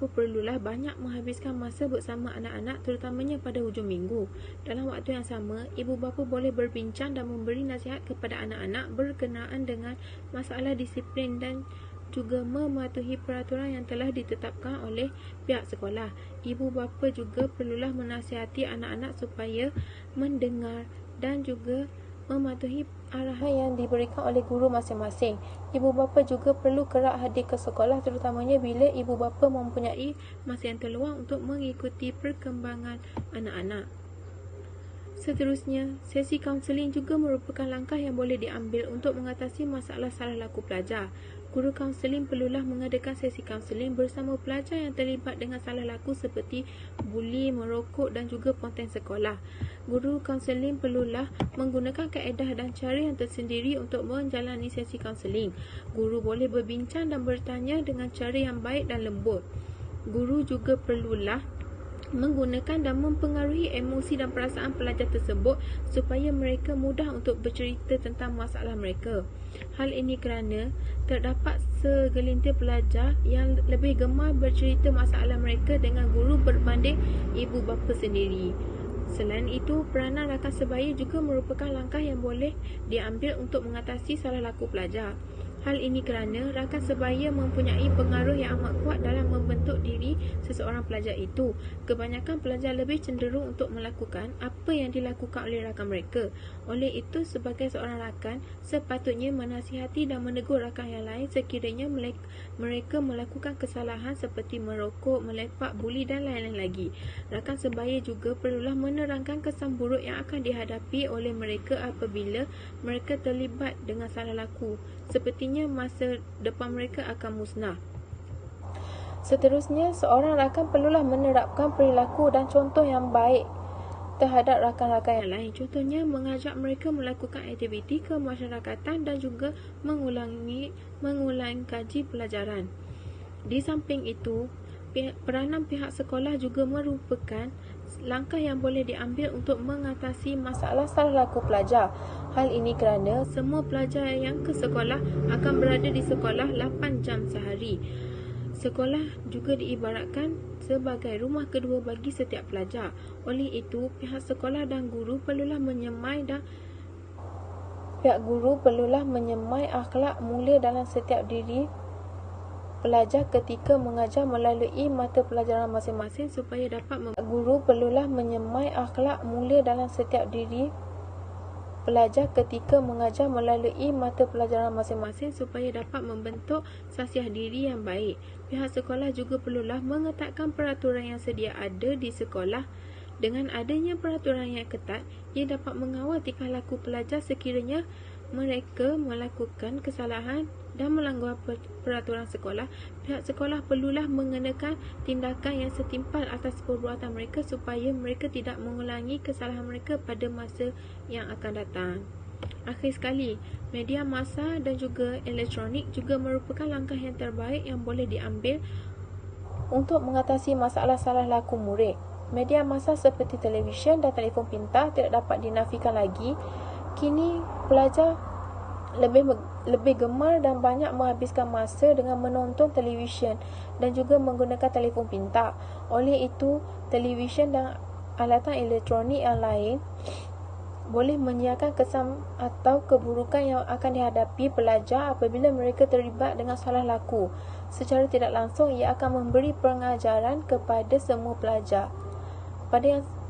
S10: perlulah banyak menghabiskan masa bersama anak-anak, terutamanya pada hujung minggu. Dalam waktu yang sama, ibu bapa boleh berbincang dan memberi nasihat kepada anak-anak berkenaan dengan masalah disiplin dan juga mematuhi peraturan yang telah ditetapkan oleh pihak sekolah. Ibu bapa juga perlulah menasihati anak-anak supaya mendengar dan juga mematuhi arahan yang diberikan oleh guru masing-masing. Ibu bapa juga perlu kerap hadir ke sekolah, terutamanya bila ibu bapa mempunyai masa yang terluang untuk mengikuti perkembangan anak-anak. Seterusnya, sesi kaunseling juga merupakan langkah yang boleh diambil untuk mengatasi masalah salah laku pelajar. Guru kaunseling perlulah mengadakan sesi kaunseling bersama pelajar yang terlibat dengan salah laku seperti buli, merokok dan juga ponten sekolah. Guru kaunseling perlulah menggunakan kaedah dan cara yang tersendiri untuk menjalani sesi kaunseling. Guru boleh berbincang dan bertanya dengan cara yang baik dan lembut. Guru juga perlulah menggunakan dan mempengaruhi emosi dan perasaan pelajar tersebut supaya mereka mudah untuk bercerita tentang masalah mereka. Hal ini kerana terdapat segelintir pelajar yang lebih gemar bercerita masalah mereka dengan guru berbanding ibu bapa sendiri. Selain itu, peranan rakan sebaya juga merupakan langkah yang boleh diambil untuk mengatasi salah laku pelajar. Hal ini kerana rakan sebaya mempunyai pengaruh yang amat kuat dalam membentuk diri seseorang pelajar itu. Kebanyakan pelajar lebih cenderung untuk melakukan apa yang dilakukan oleh rakan mereka. Oleh itu, sebagai seorang rakan, sepatutnya menasihati dan menegur rakan yang lain sekiranya mereka melakukan kesalahan seperti merokok, melepak, buli dan lain-lain lagi. Rakan sebaya juga perlulah menerangkan kesan buruk yang akan dihadapi oleh mereka apabila mereka terlibat dengan salah laku. Sepertinya masa depan mereka akan musnah. Seterusnya, seorang rakan perlulah menerapkan perilaku dan contoh yang baik terhadap rakan-rakan yang lain. Contohnya, mengajak mereka melakukan aktiviti kemasyarakatan dan juga mengulang kaji pelajaran. Di samping itu, peranan pihak sekolah juga merupakan langkah yang boleh diambil untuk mengatasi masalah salah laku pelajar. Hal ini kerana semua pelajar yang ke sekolah akan berada di sekolah 8 jam sehari. Sekolah juga diibaratkan sebagai rumah kedua bagi setiap pelajar. Oleh itu, pihak sekolah dan guru perlulah menyemai akhlak mulia dalam setiap diri pelajar ketika mengajar melalui mata pelajaran masing-masing supaya dapat guru perlulah menyemai akhlak mulia dalam setiap diri pelajar ketika mengajar melalui mata pelajaran masing-masing supaya dapat membentuk sasiah diri yang baik. Pihak sekolah juga perlulah mengetatkan peraturan yang sedia ada di sekolah. Dengan adanya peraturan yang ketat, ia dapat mengawal tingkah laku pelajar sekiranya mereka melakukan kesalahan dan melanggar peraturan sekolah. Pihak sekolah perlulah mengenakan tindakan yang setimpal atas perbuatan mereka supaya mereka tidak mengulangi kesalahan mereka pada masa yang akan datang. Akhir sekali, media massa dan juga elektronik juga merupakan langkah yang terbaik yang boleh diambil untuk mengatasi masalah salah laku murid. Media massa seperti televisyen dan telefon pintar tidak dapat dinafikan lagi. Kini pelajar lebih gemar dan banyak menghabiskan masa dengan menonton televisyen dan juga menggunakan telefon pintar. Oleh itu, televisyen dan alatan elektronik yang lain boleh menyiarkan kesan atau keburukan yang akan dihadapi pelajar apabila mereka terlibat dengan salah laku. Secara tidak langsung, ia akan memberi pengajaran kepada semua pelajar.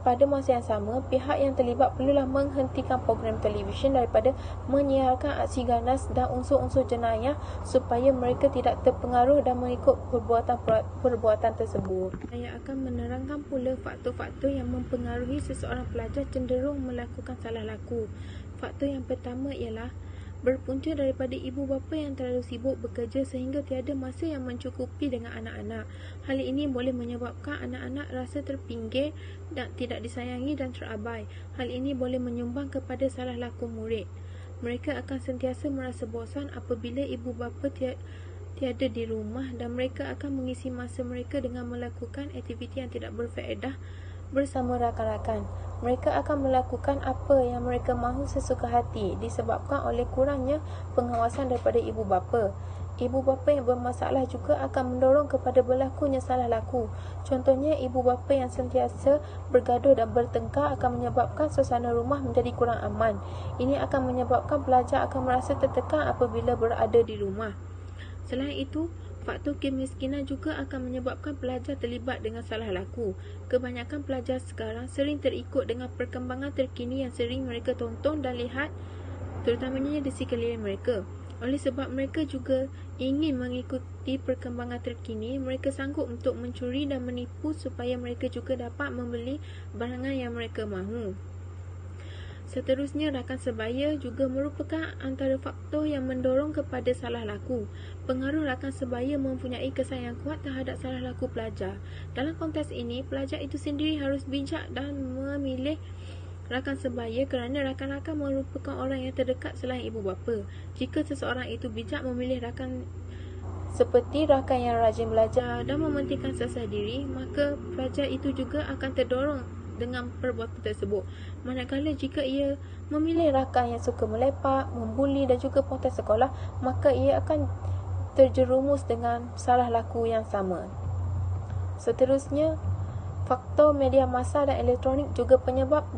S10: Pada masa yang sama, pihak yang terlibat perlulah menghentikan program televisyen daripada menyiarkan aksi ganas dan unsur-unsur jenayah supaya mereka tidak terpengaruh dan mengikut perbuatan tersebut. Saya akan menerangkan pula faktor-faktor yang mempengaruhi seseorang pelajar cenderung melakukan salah laku. Faktor yang pertama ialah berpunca daripada ibu bapa yang terlalu sibuk bekerja sehingga tiada masa yang mencukupi dengan anak-anak. Hal ini boleh menyebabkan anak-anak rasa terpinggir dan tidak disayangi dan terabai. Hal ini boleh menyumbang kepada salah laku murid. Mereka akan sentiasa merasa bosan apabila ibu bapa tiada di rumah dan mereka akan mengisi masa mereka dengan melakukan aktiviti yang tidak berfaedah bersama rakan-rakan. Mereka akan melakukan apa yang mereka mahu sesuka hati disebabkan oleh kurangnya pengawasan daripada ibu bapa. Ibu bapa yang bermasalah juga akan mendorong kepada berlakunya salah laku. Contohnya, ibu bapa yang sentiasa bergaduh dan bertengkar akan menyebabkan suasana rumah menjadi kurang aman. Ini akan menyebabkan pelajar akan merasa tertekan apabila berada di rumah. Selain itu, faktor kemiskinan juga akan menyebabkan pelajar terlibat dengan salah laku. Kebanyakan pelajar sekarang sering terikut dengan perkembangan terkini yang sering mereka tonton dan lihat, terutamanya di sekeliling mereka. Oleh sebab mereka juga ingin mengikuti perkembangan terkini, mereka sanggup untuk mencuri dan menipu supaya mereka juga dapat membeli barangan yang mereka mahu. Seterusnya, rakan sebaya juga merupakan antara faktor yang mendorong kepada salah laku. Pengaruh rakan sebaya mempunyai kesan yang kuat terhadap salah laku pelajar. Dalam konteks ini, pelajar itu sendiri harus bijak dan memilih rakan sebaya kerana rakan-rakan merupakan orang yang terdekat selain ibu bapa. Jika seseorang itu bijak memilih rakan seperti rakan yang rajin belajar dan mementingkan sasiah diri, maka pelajar itu juga akan terdorong dengan perbuatan tersebut. Manakala jika ia memilih rakan yang suka melepak, membuli dan juga pontes sekolah, maka ia akan terjerumus dengan salah laku yang sama. Seterusnya, faktor media massa dan elektronik juga penyebab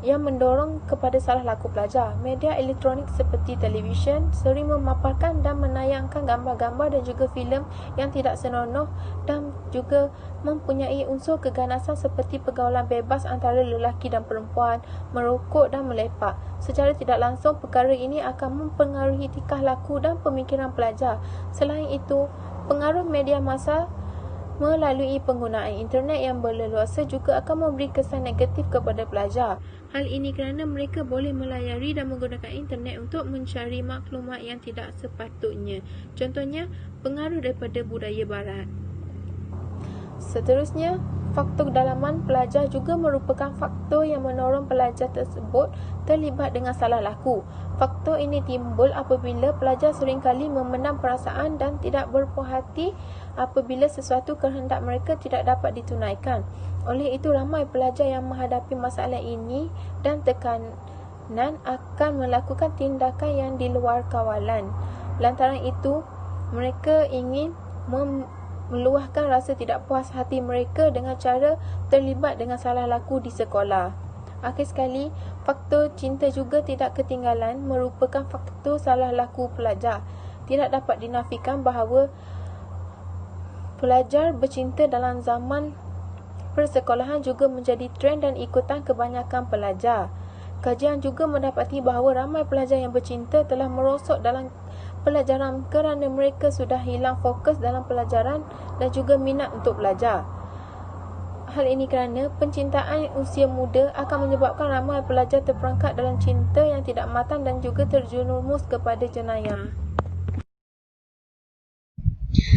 S10: yang mendorong kepada salah laku pelajar. Media elektronik seperti televisyen sering memaparkan dan menayangkan gambar-gambar dan juga filem yang tidak senonoh dan juga mempunyai unsur keganasan seperti pergaulan bebas antara lelaki dan perempuan, merokok dan melepak. Secara tidak langsung, perkara ini akan mempengaruhi tingkah laku dan pemikiran pelajar. Selain itu, pengaruh media massa melalui penggunaan internet yang berleluasa juga akan memberi kesan negatif kepada pelajar. Hal ini kerana mereka boleh melayari dan menggunakan internet untuk mencari maklumat yang tidak sepatutnya. Contohnya, pengaruh daripada budaya barat. Seterusnya, faktor kedalaman pelajar juga merupakan faktor yang mendorong pelajar tersebut terlibat dengan salah laku. Faktor ini timbul apabila pelajar seringkali memendam perasaan dan tidak berpuas hati apabila sesuatu kehendak mereka tidak dapat ditunaikan. Oleh itu, ramai pelajar yang menghadapi masalah ini dan tekanan akan melakukan tindakan yang di luar kawalan. Lantaran itu, mereka ingin meluahkan rasa tidak puas hati mereka dengan cara terlibat dengan salah laku di sekolah. Akhir sekali, faktor cinta juga tidak ketinggalan merupakan faktor salah laku pelajar. Tidak dapat dinafikan bahawa pelajar bercinta dalam zaman persekolahan juga menjadi trend dan ikutan kebanyakan pelajar. Kajian juga mendapati bahawa ramai pelajar yang bercinta telah merosot dalam pelajaran kerana mereka sudah hilang fokus dalam pelajaran dan juga minat untuk belajar. Hal ini kerana pencintaan usia muda akan menyebabkan ramai pelajar terperangkap dalam cinta yang tidak matang dan juga terjerumus kepada jenayah.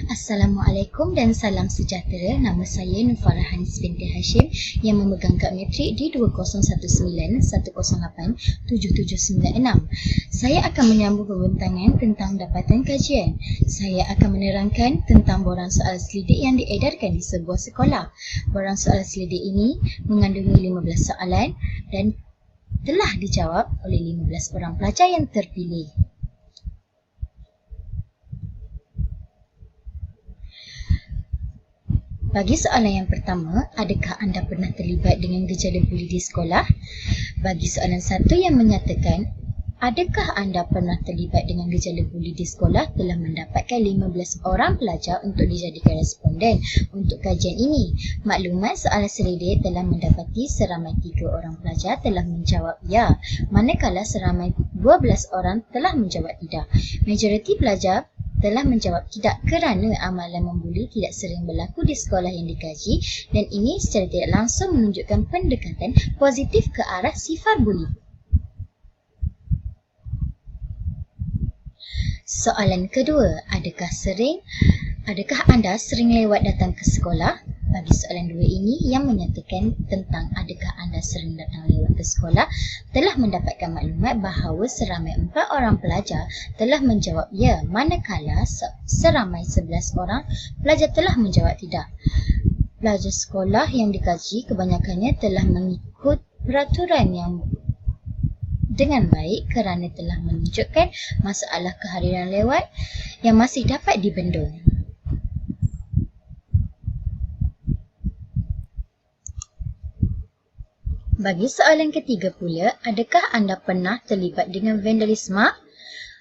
S11: Assalamualaikum dan salam sejahtera. Nama saya Nufarah Hanis binti Hashim yang memegang kad matrik di 2019-108-7796. Saya akan menyambung pembentangan tentang dapatan kajian. Saya akan menerangkan tentang borang soal selidik yang diedarkan di sebuah sekolah. Borang soal selidik ini mengandungi 15 soalan dan telah dijawab oleh 15 orang pelajar yang terpilih. Bagi soalan yang pertama, adakah anda pernah terlibat dengan gejala buli di sekolah? Bagi soalan satu yang menyatakan, adakah anda pernah terlibat dengan gejala buli di sekolah, telah mendapatkan 15 orang pelajar untuk dijadikan responden untuk kajian ini. Maklumat soalan selidik telah mendapati seramai 3 orang pelajar telah menjawab ya, manakala seramai 12 orang telah menjawab tidak. Majoriti pelajar telah menjawab tidak kerana amalan membuli tidak sering berlaku di sekolah yang dikaji dan ini secara tidak langsung menunjukkan pendekatan positif ke arah sifar buli. Soalan kedua, adakah anda sering lewat datang ke sekolah? Bagi soalan dua ini yang menyatakan tentang adakah anda sering datang lewat ke sekolah, telah mendapatkan maklumat bahawa seramai 4 orang pelajar telah menjawab ya, manakala seramai 11 orang pelajar telah menjawab tidak. Pelajar sekolah yang dikaji kebanyakannya telah mengikut peraturan yang dengan baik kerana telah menunjukkan masalah kehadiran lewat yang masih dapat dibendung. Bagi soalan ketiga pula, adakah anda pernah terlibat dengan vandalisme?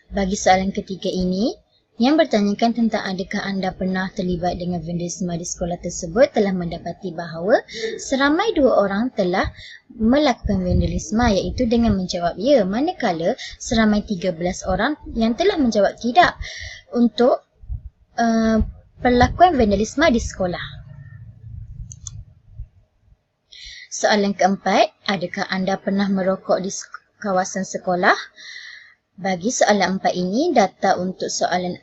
S11: Bagi soalan ketiga ini, yang bertanyakan tentang adakah anda pernah terlibat dengan vandalisme di sekolah tersebut, telah mendapati bahawa seramai 2 orang telah melakukan vandalisme iaitu dengan menjawab ya, manakala seramai 13 orang yang telah menjawab tidak untuk perlakuan vandalisme di sekolah. Soalan keempat, adakah anda pernah merokok di kawasan sekolah? Bagi soalan 4 ini, data untuk soalan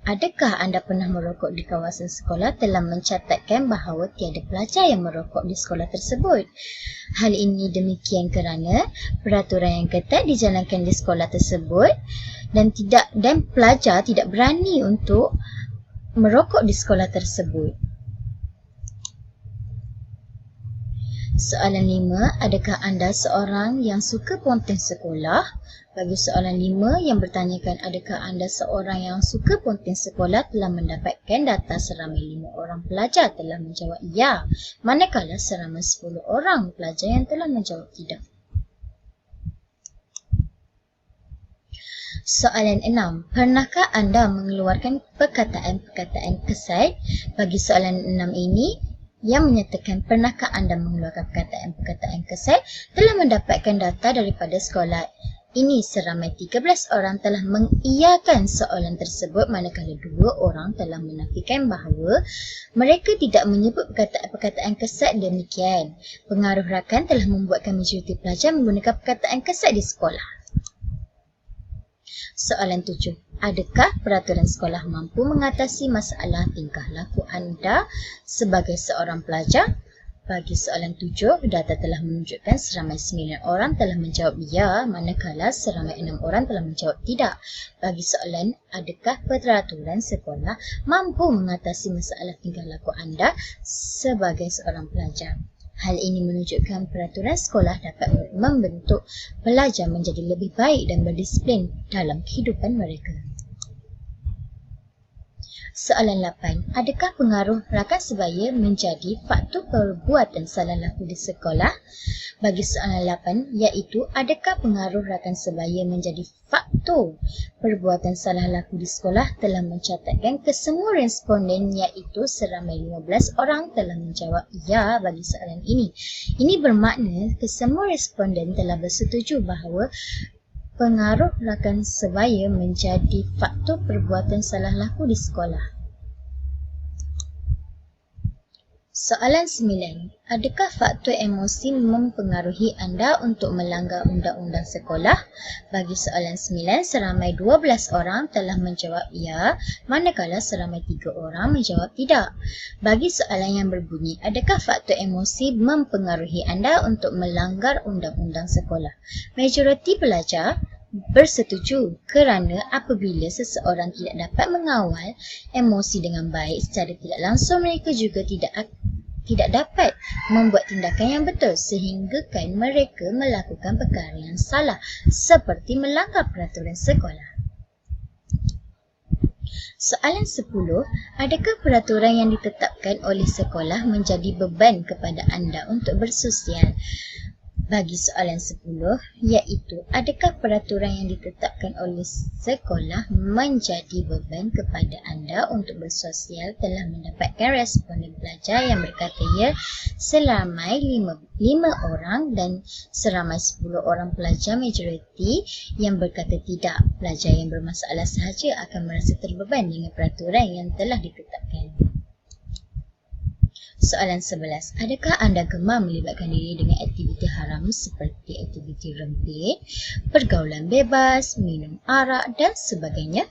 S11: adakah anda pernah merokok di kawasan sekolah telah mencatatkan bahawa tiada pelajar yang merokok di sekolah tersebut. Hal ini demikian kerana peraturan yang ketat dijalankan di sekolah tersebut dan pelajar tidak berani untuk merokok di sekolah tersebut. Soalan 5, adakah anda seorang yang suka ponten sekolah? Bagi soalan 5 yang bertanyakan adakah anda seorang yang suka ponten sekolah, telah mendapatkan data seramai 5 orang pelajar telah menjawab ya, manakala seramai 10 orang pelajar yang telah menjawab tidak. Soalan 6, pernahkah anda mengeluarkan perkataan-perkataan kesat? Bagi soalan 6 ini, yang menyatakan pernahkah anda mengeluarkan perkataan-perkataan kesat, telah mendapatkan data daripada sekolah ini seramai 13 orang telah mengiyakan soalan tersebut, manakala 2 orang telah menafikan bahawa mereka tidak menyebut perkataan kesat demikian. Pengaruh rakan telah membuatkan majoriti pelajar menggunakan perkataan kesat di sekolah. Soalan 7. Adakah peraturan sekolah mampu mengatasi masalah tingkah laku anda sebagai seorang pelajar? Bagi soalan 7, data telah menunjukkan seramai 9 orang telah menjawab ya, manakala seramai 6 orang telah menjawab tidak. Bagi soalan, adakah peraturan sekolah mampu mengatasi masalah tingkah laku anda sebagai seorang pelajar? Hal ini menunjukkan peraturan sekolah dapat membentuk pelajar menjadi lebih baik dan berdisiplin dalam kehidupan mereka. Soalan 8. Adakah pengaruh rakan sebaya menjadi faktor perbuatan salah laku di sekolah? Bagi soalan 8, iaitu adakah pengaruh rakan sebaya menjadi faktor perbuatan salah laku di sekolah, telah mencatatkan kesemua responden iaitu seramai 15 orang telah menjawab ya bagi soalan ini. Ini bermakna kesemua responden telah bersetuju bahawa pengaruh rakan sebaya menjadi faktor perbuatan salah laku di sekolah. Soalan 9. Adakah faktor emosi mempengaruhi anda untuk melanggar undang-undang sekolah? Bagi soalan 9, seramai 12 orang telah menjawab ya, manakala seramai 3 orang menjawab tidak. Bagi soalan yang berbunyi, adakah faktor emosi mempengaruhi anda untuk melanggar undang-undang sekolah? Majoriti pelajar bersetuju kerana apabila seseorang tidak dapat mengawal emosi dengan baik secara tidak langsung, mereka juga tidak dapat membuat tindakan yang betul sehinggakan mereka melakukan perkara yang salah seperti melanggar peraturan sekolah. Soalan 10. Adakah peraturan yang ditetapkan oleh sekolah menjadi beban kepada anda untuk bersosial? Bagi soalan 10, iaitu adakah peraturan yang ditetapkan oleh sekolah menjadi beban kepada anda untuk bersosial, telah mendapatkan responden pelajar yang berkata ya seramai 5 orang dan seramai 10 orang pelajar majoriti yang berkata tidak. Pelajar yang bermasalah sahaja akan merasa terbeban dengan peraturan yang telah ditetapkan. Soalan 11. Adakah anda gemar melibatkan diri dengan aktiviti haram seperti aktiviti rempit, pergaulan bebas, minum arak dan sebagainya?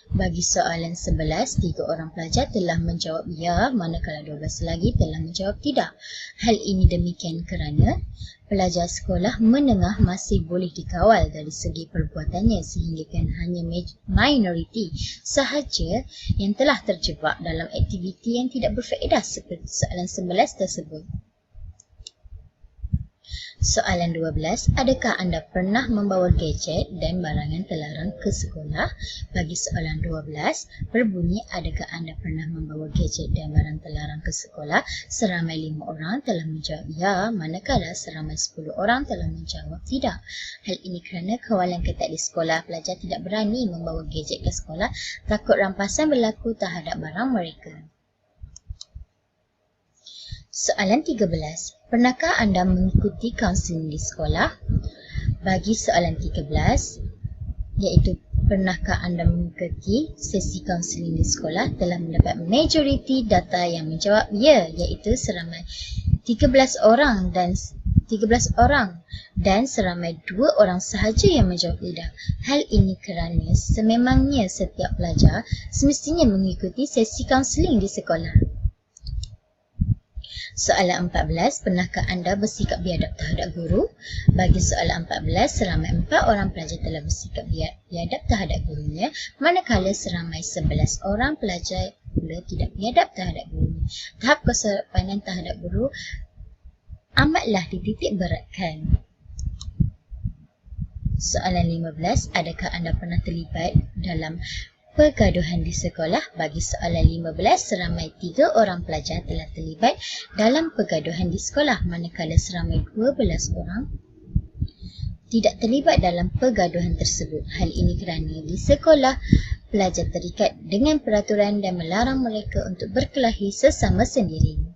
S11: Bagi soalan 11, 3 orang pelajar telah menjawab ya, manakala 12 lagi telah menjawab tidak. Hal ini demikian kerana pelajar sekolah menengah masih boleh dikawal dari segi perbuatannya, sehingga kan hanya minoriti sahaja yang telah terjebak dalam aktiviti yang tidak berfaedah seperti soalan 11 tersebut. Soalan 12. Adakah anda pernah membawa gadget dan barangan terlarang ke sekolah? Bagi soalan 12, berbunyi adakah anda pernah membawa gadget dan barang terlarang ke sekolah? Seramai 5 orang telah menjawab ya, manakala seramai 10 orang telah menjawab tidak. Hal ini kerana kawalan ketat di sekolah, pelajar tidak berani membawa gadget ke sekolah, takut rampasan berlaku terhadap barang mereka. Soalan 13. Pernahkah anda mengikuti kaunseling di sekolah? Bagi soalan 13, iaitu pernahkah anda mengikuti sesi kaunseling di sekolah, telah mendapat majoriti data yang menjawab ya, iaitu seramai 13 orang dan seramai 2 orang sahaja yang menjawab tidak. Hal ini kerana sememangnya setiap pelajar semestinya mengikuti sesi kaunseling di sekolah. Soalan 14. Pernahkah anda bersikap biadab terhadap guru? Bagi soalan 14, seramai 4 orang pelajar telah bersikap biadab terhadap gurunya, manakala seramai 11 orang pelajar pula tidak biadab terhadap gurunya. Tahap kesopanan terhadap guru amatlah dititik beratkan. Soalan 15. Adakah anda pernah terlibat dalam pergaduhan di sekolah? Bagi soalan 15, seramai 3 orang pelajar telah terlibat dalam pergaduhan di sekolah, manakala seramai 12 orang tidak terlibat dalam pergaduhan tersebut. Hal ini kerana di sekolah, pelajar terikat dengan peraturan dan melarang mereka untuk berkelahi sesama sendiri.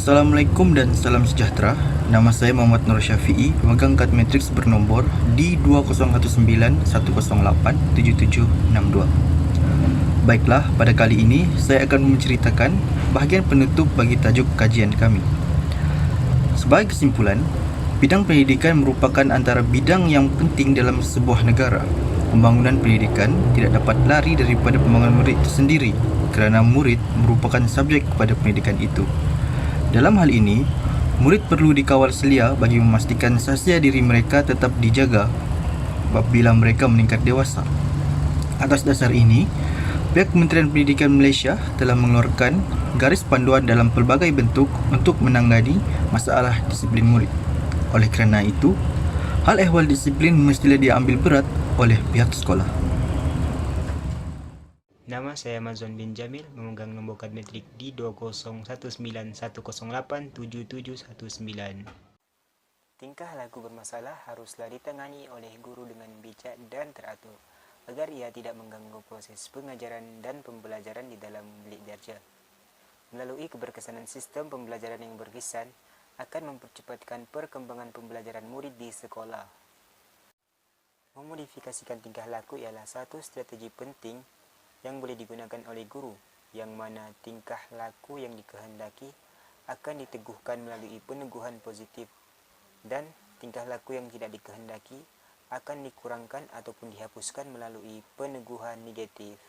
S12: Assalamualaikum dan salam sejahtera. Nama saya Muhammad Nur Syafi'i, pemegang kad matriks bernombor D2019-108-7762. Baiklah, pada kali ini saya akan menceritakan bahagian penutup bagi tajuk kajian kami. Sebagai kesimpulan, bidang pendidikan merupakan antara bidang yang penting dalam sebuah negara. Pembangunan pendidikan tidak dapat lari daripada pembangunan murid itu sendiri kerana murid merupakan subjek kepada pendidikan itu. Dalam hal ini, murid perlu dikawal selia bagi memastikan sahsia diri mereka tetap dijaga apabila mereka meningkat dewasa. Atas dasar ini, pihak Kementerian Pendidikan Malaysia telah mengeluarkan garis panduan dalam pelbagai bentuk untuk menangani masalah disiplin murid. Oleh kerana itu, hal ehwal disiplin mestilah diambil berat oleh pihak sekolah.
S13: Nama saya Mazwan bin Jamil, memegang nombor kad metrik D20191087719. Tingkah laku bermasalah haruslah ditangani oleh guru dengan bijak dan teratur, agar ia tidak mengganggu proses pengajaran dan pembelajaran di dalam bilik darjah. Melalui keberkesanan sistem pembelajaran yang berkesan, akan mempercepatkan perkembangan pembelajaran murid di sekolah. Memodifikasikan tingkah laku ialah satu strategi penting yang boleh digunakan oleh guru, yang mana tingkah laku yang dikehendaki akan diteguhkan melalui peneguhan positif dan tingkah laku yang tidak dikehendaki akan dikurangkan ataupun dihapuskan melalui peneguhan negatif.